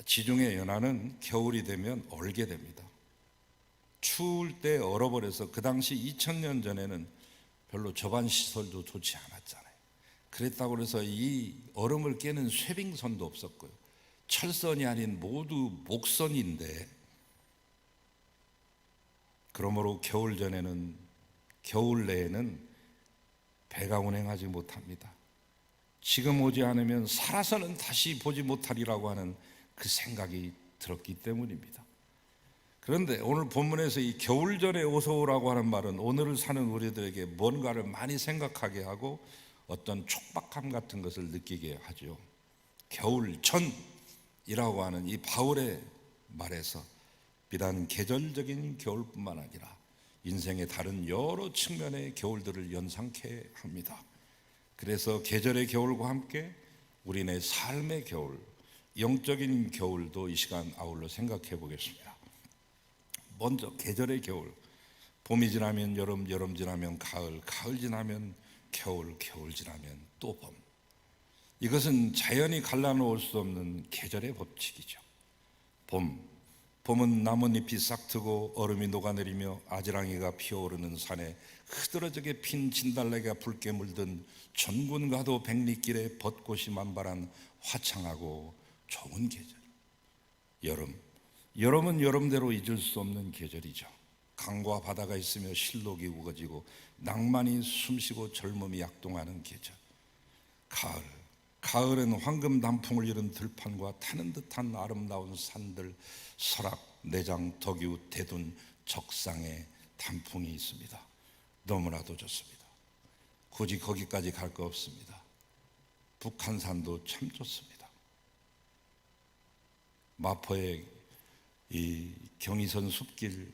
[SPEAKER 2] 지중해 연안은 겨울이 되면 얼게 됩니다. 추울 때 얼어버려서 그 당시 2000년 전에는 별로 저반 시설도 좋지 않았잖아요. 그랬다고 해서 이 얼음을 깨는 쇠빙선도 없었고요. 철선이 아닌 모두 목선인데, 그러므로 겨울 내에는 배가 운행하지 못합니다. 지금 오지 않으면 살아서는 다시 보지 못하리라고 하는 그 생각이 들었기 때문입니다. 그런데 오늘 본문에서 이 겨울 전에 어서 오라고 하는 말은 오늘을 사는 우리들에게 뭔가를 많이 생각하게 하고 어떤 촉박함 같은 것을 느끼게 하죠. 겨울 전이라고 하는 이 바울의 말에서 비단 계절적인 겨울뿐만 아니라 인생의 다른 여러 측면의 겨울들을 연상케 합니다. 그래서 계절의 겨울과 함께 우리네 삶의 겨울, 영적인 겨울도 이 시간 아울러 생각해 보겠습니다. 먼저 계절의 겨울. 봄이 지나면 여름, 여름 지나면 가을, 가을 지나면 겨울, 겨울 지나면 또 봄. 이것은 자연이 갈라놓을 수 없는 계절의 법칙이죠. 봄은 나뭇잎이 싹트고 얼음이 녹아내리며 아지랑이가 피어오르는 산에 흐드러지게 핀 진달래가 붉게 물든 전군가도 백리길에 벚꽃이 만발한 화창하고 좋은 계절. 여름은 여름대로 잊을 수 없는 계절이죠. 강과 바다가 있으며 실록이 우거지고 낭만이 숨쉬고 젊음이 약동하는 계절. 가을은 황금 단풍을 이룬 들판과 타는 듯한 아름다운 산들, 설악, 내장, 덕유, 대둔, 적상에 단풍이 있습니다. 너무나도 좋습니다. 굳이 거기까지 갈 거 없습니다. 북한산도 참 좋습니다. 마포의 이 경의선 숲길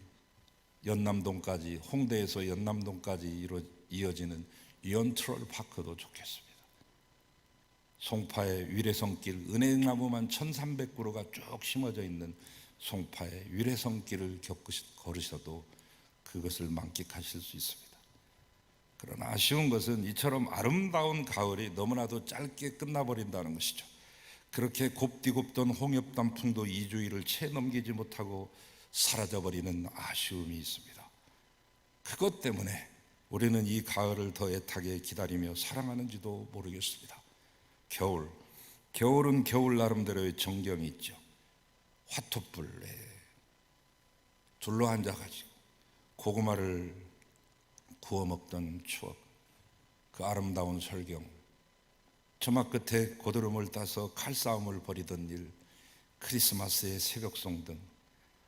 [SPEAKER 2] 연남동까지, 홍대에서 연남동까지 이어지는 이언트럴 파크도 좋겠습니다. 송파의 위례성길, 은행나무만 1300그루가 쭉 심어져 있는 송파의 위례성길을 걸으셔도 그것을 만끽하실 수 있습니다. 그러나 아쉬운 것은 이처럼 아름다운 가을이 너무나도 짧게 끝나버린다는 것이죠. 그렇게 곱디곱던 홍엽단풍도 2주일을 채 넘기지 못하고 사라져버리는 아쉬움이 있습니다. 그것 때문에 우리는 이 가을을 더 애타게 기다리며 사랑하는지도 모르겠습니다. 겨울은 겨울 나름대로의 정경이 있죠. 화토불에 둘러 앉아가지고 고구마를 구워 먹던 추억, 그 아름다운 설경, 저막 끝에 고드름을 따서 칼싸움을 벌이던 일, 크리스마스의 새벽송 등.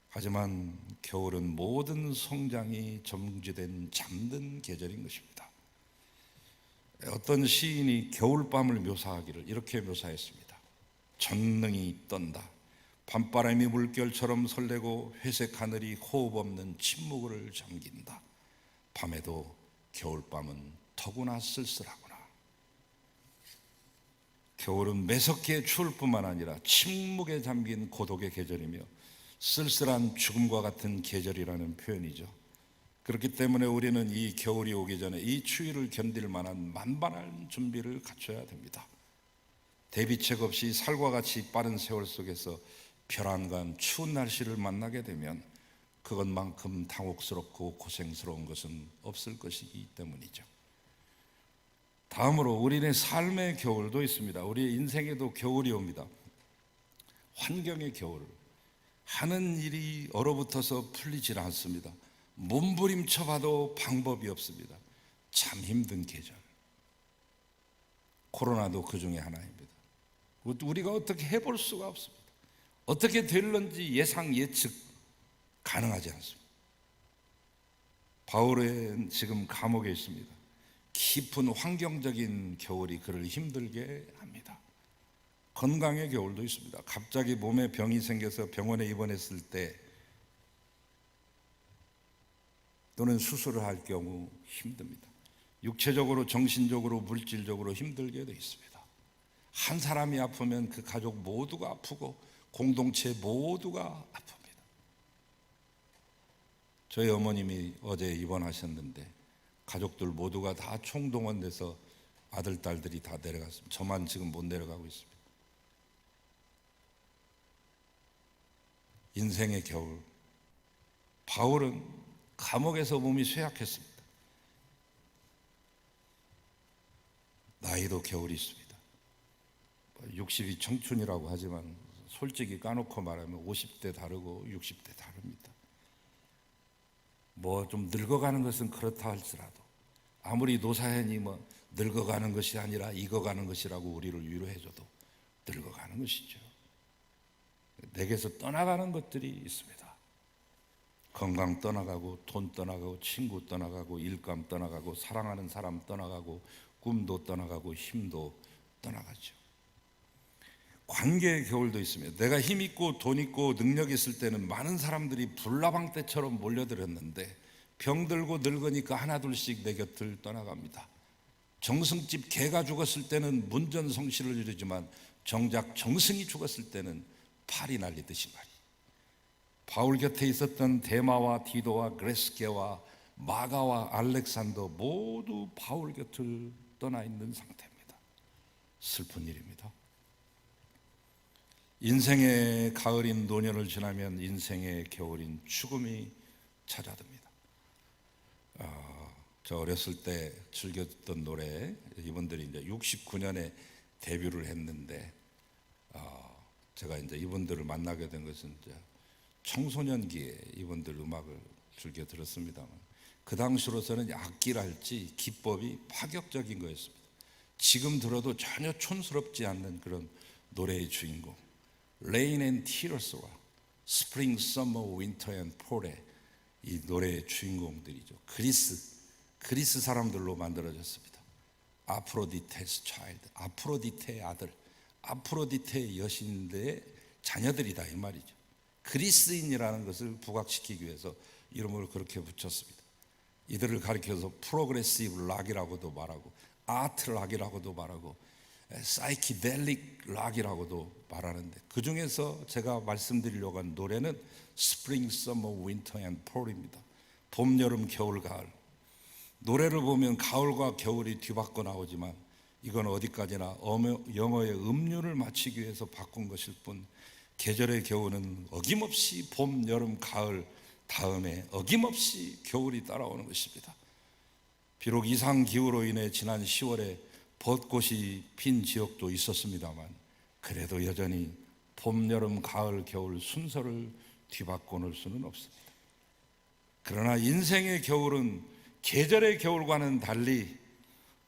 [SPEAKER 2] 하지만 겨울은 모든 성장이 정지된 잠든 계절인 것입니다. 어떤 시인이 겨울밤을 묘사하기를 이렇게 묘사했습니다. 전능이 떤다. 밤바람이 물결처럼 설레고 회색 하늘이 호흡 없는 침묵을 잠긴다. 밤에도 겨울밤은 더구나 쓸쓸하구나. 겨울은 매섭게 추울 뿐만 아니라 침묵에 잠긴 고독의 계절이며 쓸쓸한 죽음과 같은 계절이라는 표현이죠. 그렇기 때문에 우리는 이 겨울이 오기 전에 이 추위를 견딜 만한 만반한 준비를 갖춰야 됩니다. 대비책 없이 살과 같이 빠른 세월 속에서 벼랑간 추운 날씨를 만나게 되면 그것만큼 당혹스럽고 고생스러운 것은 없을 것이기 때문이죠. 다음으로 우리의 삶의 겨울도 있습니다. 우리의 인생에도 겨울이 옵니다. 환경의 겨울. 하는 일이 얼어붙어서 풀리질 않습니다. 몸부림쳐봐도 방법이 없습니다. 참 힘든 계절. 코로나도 그 중에 하나입니다. 우리가 어떻게 해볼 수가 없습니다. 어떻게 될런지 예상 예측 가능하지 않습니다. 바울은 지금 감옥에 있습니다. 깊은 환경적인 겨울이 그를 힘들게 합니다. 건강의 겨울도 있습니다. 갑자기 몸에 병이 생겨서 병원에 입원했을 때 또는 수술을 할 경우 힘듭니다. 육체적으로, 정신적으로, 물질적으로 힘들게 되어 있습니다. 한 사람이 아프면 그 가족 모두가 아프고 공동체 모두가 아픕니다. 저희 어머님이 어제 입원하셨는데 가족들 모두가 다 총동원돼서 아들, 딸들이 다 내려갔습니다. 저만 지금 못 내려가고 있습니다. 인생의 겨울. 바울은 감옥에서 몸이 쇠약했습니다. 나이도 겨울이 있습니다. 60이 청춘이라고 하지만 솔직히 까놓고 말하면 50대 다르고 60대 다릅니다. 뭐 좀 늙어가는 것은 그렇다 할지라도 아무리 노사연이 뭐 늙어가는 것이 아니라 익어가는 것이라고 우리를 위로해줘도 늙어가는 것이죠. 내게서 떠나가는 것들이 있습니다. 건강 떠나가고, 돈 떠나가고, 친구 떠나가고, 일감 떠나가고, 사랑하는 사람 떠나가고, 꿈도 떠나가고, 힘도 떠나가죠. 관계의 겨울도 있습니다. 내가 힘 있고 돈 있고 능력 있을 때는 많은 사람들이 불나방 때처럼 몰려들었는데 병들고 늙으니까 하나둘씩 내 곁을 떠나갑니다. 정승집 개가 죽었을 때는 문전성시를 이루지만 정작 정승이 죽었을 때는 팔이 날리듯이 말이에요. 바울 곁에 있었던 데마와 디도와 그레스게와 마가와 알렉산더 모두 바울 곁을 떠나 있는 상태입니다. 슬픈 일입니다. 인생의 가을인 노년을 지나면 인생의 겨울인 죽음이 찾아듭니다. 저 어렸을 때 즐겼던 노래, 이분들이 이제 69년에 데뷔를 했는데 제가 이제 이분들을 만나게 된 것은 이제 청소년기에 이분들 음악을 즐겨 들었습니다만 그 당시로서는 악기랄지 기법이 파격적인 거였습니다. 지금 들어도 전혀 촌스럽지 않는 그런 노래의 주인공, Rain and Tears와 Spring, Summer, Winter and Fall의 이 노래의 주인공들이죠. 그리스 사람들로 만들어졌습니다. 아프로디테스 차일드, 아프로디테의 아들, 아프로디테의 여신들의 자녀들이다 이 말이죠. 그리스인이라는 것을 부각시키기 위해서 이름을 그렇게 붙였습니다. 이들을 가리켜서 프로그레시브 락이라고도 말하고 아트 락이라고도 말하고 사이키델릭 락이라고도 말하는데 그 중에서 제가 말씀드리려고 한 노래는 스프링, 서머, 윈터 앤 폴입니다. 봄, 여름, 겨울, 가을. 노래를 보면 가을과 겨울이 뒤바꿔 나오지만 이건 어디까지나 영어의 음률을 맞추기 위해서 바꾼 것일 뿐 계절의 겨울은 어김없이 봄, 여름, 가을 다음에 어김없이 겨울이 따라오는 것입니다. 비록 이상기후로 인해 지난 10월에 벚꽃이 핀 지역도 있었습니다만 그래도 여전히 봄, 여름, 가을, 겨울 순서를 뒤바꿔 놓을 수는 없습니다. 그러나 인생의 겨울은 계절의 겨울과는 달리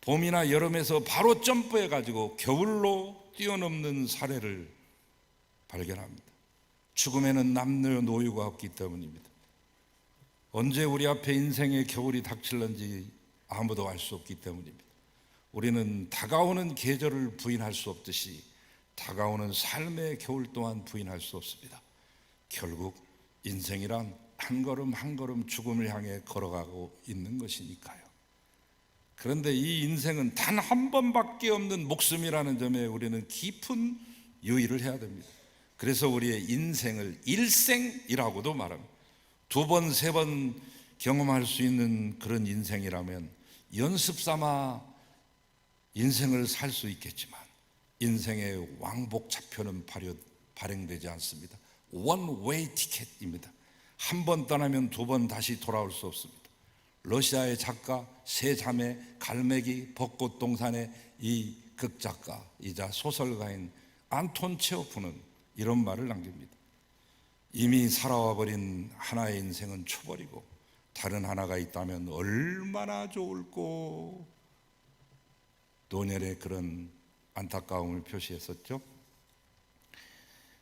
[SPEAKER 2] 봄이나 여름에서 바로 점프해가지고 겨울로 뛰어넘는 사례를 발견합니다. 죽음에는 남녀노유가 없기 때문입니다. 언제 우리 앞에 인생의 겨울이 닥칠는지 아무도 알 수 없기 때문입니다. 우리는 다가오는 계절을 부인할 수 없듯이 다가오는 삶의 겨울 또한 부인할 수 없습니다. 결국 인생이란 한 걸음 한 걸음 죽음을 향해 걸어가고 있는 것이니까요. 그런데 이 인생은 단 한 번밖에 없는 목숨이라는 점에 우리는 깊은 유의를 해야 됩니다. 그래서 우리의 인생을 일생이라고도 말합니다. 2번, 3번 경험할 수 있는 그런 인생이라면 연습 삼아 인생을 살 수 있겠지만 인생의 왕복 차표는 발행되지 않습니다. 원웨이 티켓입니다. 한 번 떠나면 2번 다시 돌아올 수 없습니다. 러시아의 작가 세 자매 갈매기 벚꽃동산의 이 극작가이자 소설가인 안톤 체호프는 이런 말을 남깁니다. 이미 살아와 버린 하나의 인생은 초벌이고 다른 하나가 있다면 얼마나 좋을꼬. 노년의 그런 안타까움을 표시했었죠.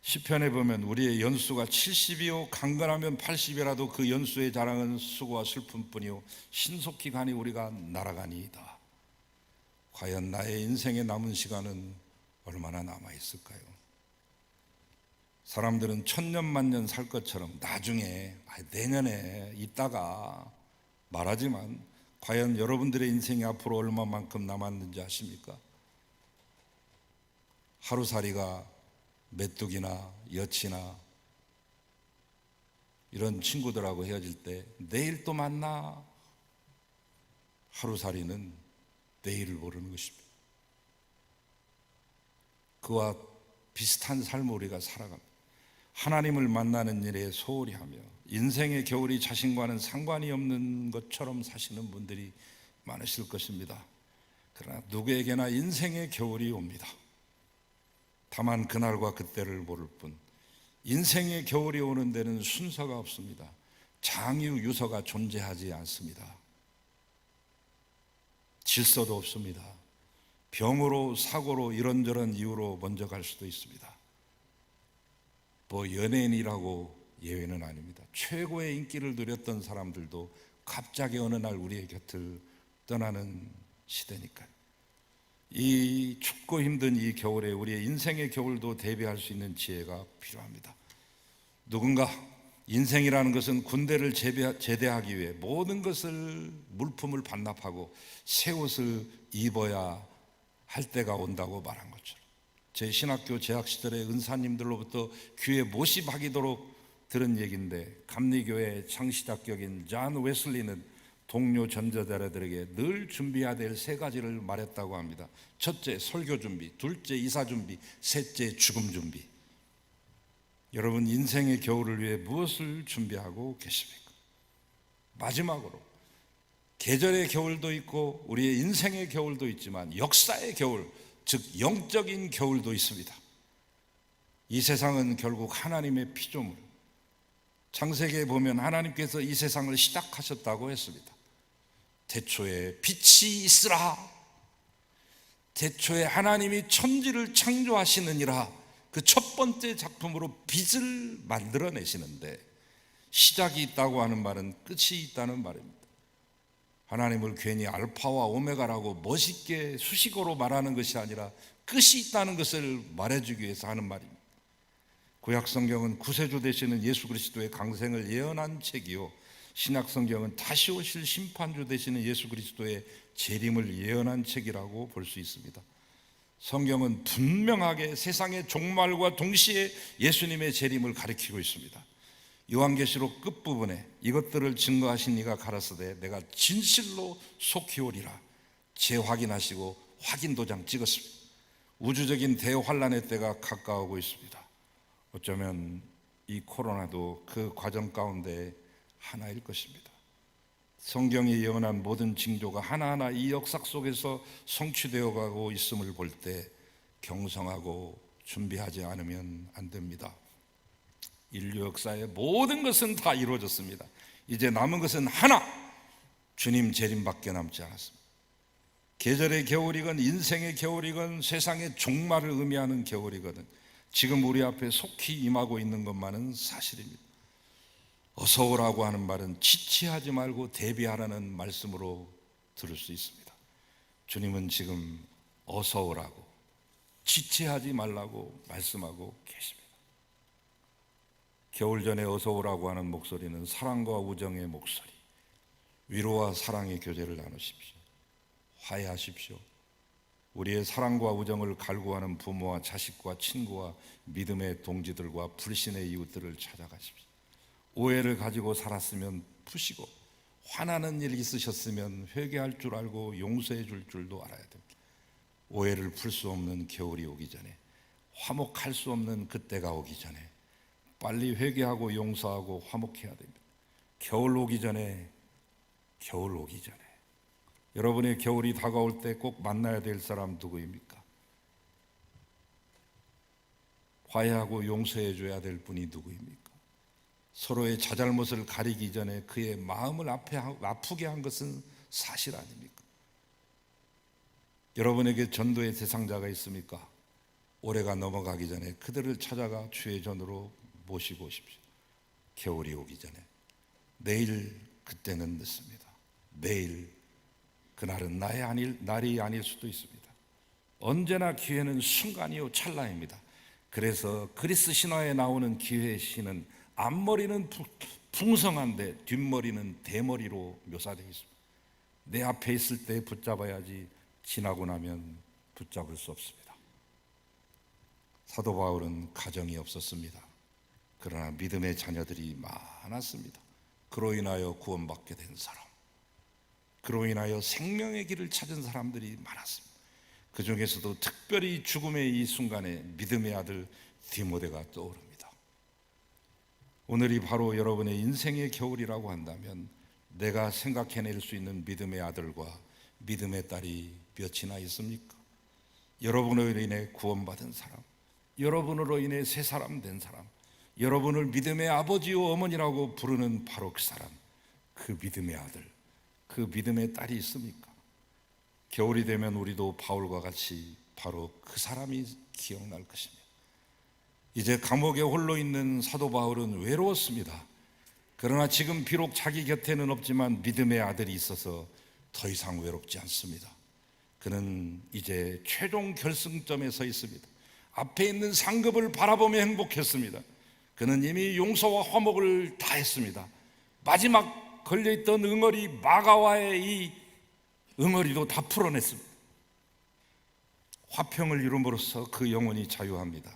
[SPEAKER 2] 시편에 보면 우리의 연수가 70이요 강건하면 80이라도 그 연수의 자랑은 수고와 슬픔뿐이요 신속히 가니 우리가 날아가니이다. 과연 나의 인생에 남은 시간은 얼마나 남아있을까요? 사람들은 천년만년 살 것처럼 나중에 내년에 있다가 말하지만 과연 여러분들의 인생이 앞으로 얼마만큼 남았는지 아십니까? 하루살이가 메뚜기나 여치나 이런 친구들하고 헤어질 때 내일 또 만나. 하루살이는 내일을 모르는 것입니다. 그와 비슷한 삶을 우리가 살아갑니다. 하나님을 만나는 일에 소홀히 하며 인생의 겨울이 자신과는 상관이 없는 것처럼 사시는 분들이 많으실 것입니다. 그러나 누구에게나 인생의 겨울이 옵니다. 다만 그날과 그때를 모를 뿐 인생의 겨울이 오는 데는 순서가 없습니다. 장유, 유서가 존재하지 않습니다. 질서도 없습니다. 병으로, 사고로, 이런저런 이유로 먼저 갈 수도 있습니다. 뭐 연예인이라고 예외는 아닙니다. 최고의 인기를 누렸던 사람들도 갑자기 어느 날 우리의 곁을 떠나는 시대니까요. 이 춥고 힘든 이 겨울에 우리의 인생의 겨울도 대비할 수 있는 지혜가 필요합니다. 누군가 인생이라는 것은 군대를 제대하기 위해 모든 것을 물품을 반납하고 새 옷을 입어야 할 때가 온다고 말한 것처럼 제 신학교 재학 시절에 은사님들로부터 귀에 못이 박이도록 들은 얘기인데 감리교회 창시자격인 존 웨슬리는 동료 전도자들에게 늘 준비해야 될 3가지를 말했다고 합니다. 첫째, 설교 준비. 둘째, 이사 준비. 셋째, 죽음 준비. 여러분 인생의 겨울을 위해 무엇을 준비하고 계십니까? 마지막으로 계절의 겨울도 있고 우리의 인생의 겨울도 있지만 역사의 겨울, 즉 영적인 겨울도 있습니다. 이 세상은 결국 하나님의 피조물. 창세기에 보면 하나님께서 이 세상을 시작하셨다고 했습니다. 태초에 빛이 있으라. 태초에 하나님이 천지를 창조하시느니라. 그 첫 번째 작품으로 빛을 만들어내시는데 시작이 있다고 하는 말은 끝이 있다는 말입니다. 하나님을 괜히 알파와 오메가라고 멋있게 수식어로 말하는 것이 아니라 끝이 있다는 것을 말해주기 위해서 하는 말입니다. 구약성경은 구세주 되시는 예수 그리스도의 강생을 예언한 책이요, 신약성경은 다시 오실 심판주 되시는 예수 그리스도의 재림을 예언한 책이라고 볼 수 있습니다. 성경은 분명하게 세상의 종말과 동시에 예수님의 재림을 가리키고 있습니다. 요한계시록 끝부분에 이것들을 증거하신 이가 가라사대 내가 진실로 속히 오리라 재확인하시고 확인도장 찍었습니다. 우주적인 대환란의 때가 가까우고 있습니다. 어쩌면 이 코로나도 그 과정 가운데 하나일 것입니다. 성경에 예언한 모든 징조가 하나하나 이 역사 속에서 성취되어 가고 있음을 볼 때 경성하고 준비하지 않으면 안 됩니다. 인류 역사의 모든 것은 다 이루어졌습니다. 이제 남은 것은 하나, 주님 재림밖에 남지 않았습니다. 계절의 겨울이건 인생의 겨울이건 세상의 종말을 의미하는 겨울이거든 지금 우리 앞에 속히 임하고 있는 것만은 사실입니다. 어서 오라고 하는 말은 지체하지 말고 대비하라는 말씀으로 들을 수 있습니다. 주님은 지금 어서 오라고, 지체하지 말라고 말씀하고 계십니다. 겨울 전에 어서 오라고 하는 목소리는 사랑과 우정의 목소리, 위로와 사랑의 교제를 나누십시오. 화해하십시오. 우리의 사랑과 우정을 갈구하는 부모와 자식과 친구와 믿음의 동지들과 불신의 이웃들을 찾아가십시오. 오해를 가지고 살았으면 푸시고, 화나는 일 있으셨으면 회개할 줄 알고 용서해 줄 줄도 알아야 됩니다. 오해를 풀 수 없는 겨울이 오기 전에, 화목할 수 없는 그때가 오기 전에 빨리 회개하고 용서하고 화목해야 됩니다. 겨울 오기 전에, 겨울 오기 전에. 여러분의 겨울이 다가올 때 꼭 만나야 될 사람 누구입니까? 화해하고 용서해 줘야 될 분이 누구입니까? 서로의 자잘못을 가리기 전에 그의 마음을 아프게 한 것은 사실 아닙니까? 여러분에게 전도의 대상자가 있습니까? 올해가 넘어가기 전에 그들을 찾아가 주의 전으로 모시고 오십시오. 겨울이 오기 전에. 내일 그때는 늦습니다. 내일 그날은 날이 아닐 수도 있습니다. 언제나 기회는 순간이요 찰나입니다. 그래서 그리스 신화에 나오는 기회의 신은 앞머리는 풍성한데 뒷머리는 대머리로 묘사되어 있습니다. 내 앞에 있을 때 붙잡아야지 지나고 나면 붙잡을 수 없습니다. 사도 바울은 가정이 없었습니다. 그러나 믿음의 자녀들이 많았습니다. 그로 인하여 구원받게 된 사람, 그로 인하여 생명의 길을 찾은 사람들이 많았습니다. 그 중에서도 특별히 죽음의 이 순간에 믿음의 아들 디모데가 떠오릅니다. 오늘이 바로 여러분의 인생의 겨울이라고 한다면 내가 생각해낼 수 있는 믿음의 아들과 믿음의 딸이 몇이나 있습니까? 여러분으로 인해 구원받은 사람, 여러분으로 인해 새 사람 된 사람, 여러분을 믿음의 아버지요 어머니라고 부르는 바로 그 사람, 그 믿음의 아들, 그 믿음의 딸이 있습니까? 겨울이 되면 우리도 바울과 같이 바로 그 사람이 기억날 것입니다. 이제 감옥에 홀로 있는 사도 바울은 외로웠습니다. 그러나 지금 비록 자기 곁에는 없지만 믿음의 아들이 있어서 더 이상 외롭지 않습니다. 그는 이제 최종 결승점에 서 있습니다. 앞에 있는 상급을 바라보며 행복했습니다. 그는 이미 용서와 화목을 다 했습니다. 마지막 걸려있던 응어리 마가와의 이 응어리도 다 풀어냈습니다. 화평을 이룸으로써 그 영혼이 자유합니다.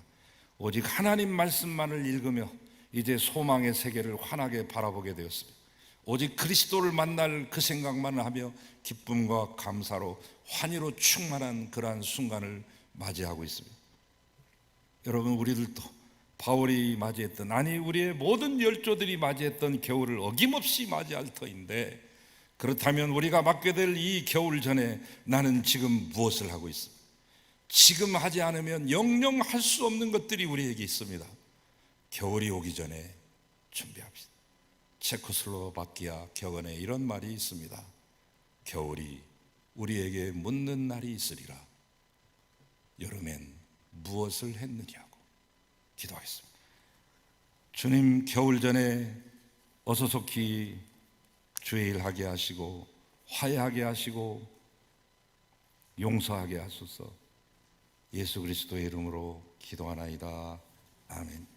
[SPEAKER 2] 오직 하나님 말씀만을 읽으며 이제 소망의 세계를 환하게 바라보게 되었습니다. 오직 그리스도를 만날 그 생각만 하며 기쁨과 감사로 환희로 충만한 그러한 순간을 맞이하고 있습니다. 여러분, 우리들도 바울이 맞이했던, 아니 우리의 모든 열조들이 맞이했던 겨울을 어김없이 맞이할 터인데, 그렇다면 우리가 맞게 될 이 겨울 전에 나는 지금 무엇을 하고 있습니까? 지금 하지 않으면 영영 할 수 없는 것들이 우리에게 있습니다. 겨울이 오기 전에 준비합시다. 체코슬로바키아 격언에 이런 말이 있습니다. 겨울이 우리에게 묻는 날이 있으리라. 여름엔 무엇을 했느냐고. 기도하겠습니다. 주님, 겨울 전에 어서속히 주의 일 하게 하시고 화해하게 하시고 용서하게 하소서. 예수 그리스도의 이름으로 기도하나이다. 아멘.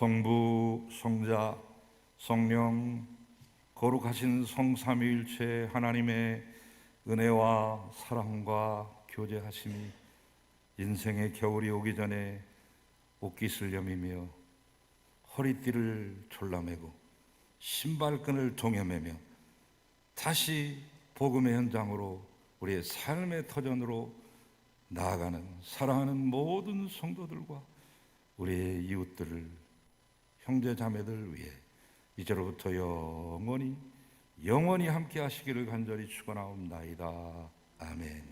[SPEAKER 2] 성부, 성자, 성령, 거룩하신 성삼위일체 하나님의 은혜와 사랑과 교제하심이 인생의 겨울이 오기 전에 옷깃을 여미며 허리띠를 졸라매고 신발끈을 동여매며 다시 복음의 현장으로 우리의 삶의 터전으로 나아가는 사랑하는 모든 성도들과 우리의 이웃들을, 형제 자매들을 위해 이제로부터 영원히 함께 하시기를 간절히 축원하옵나이다. 아멘.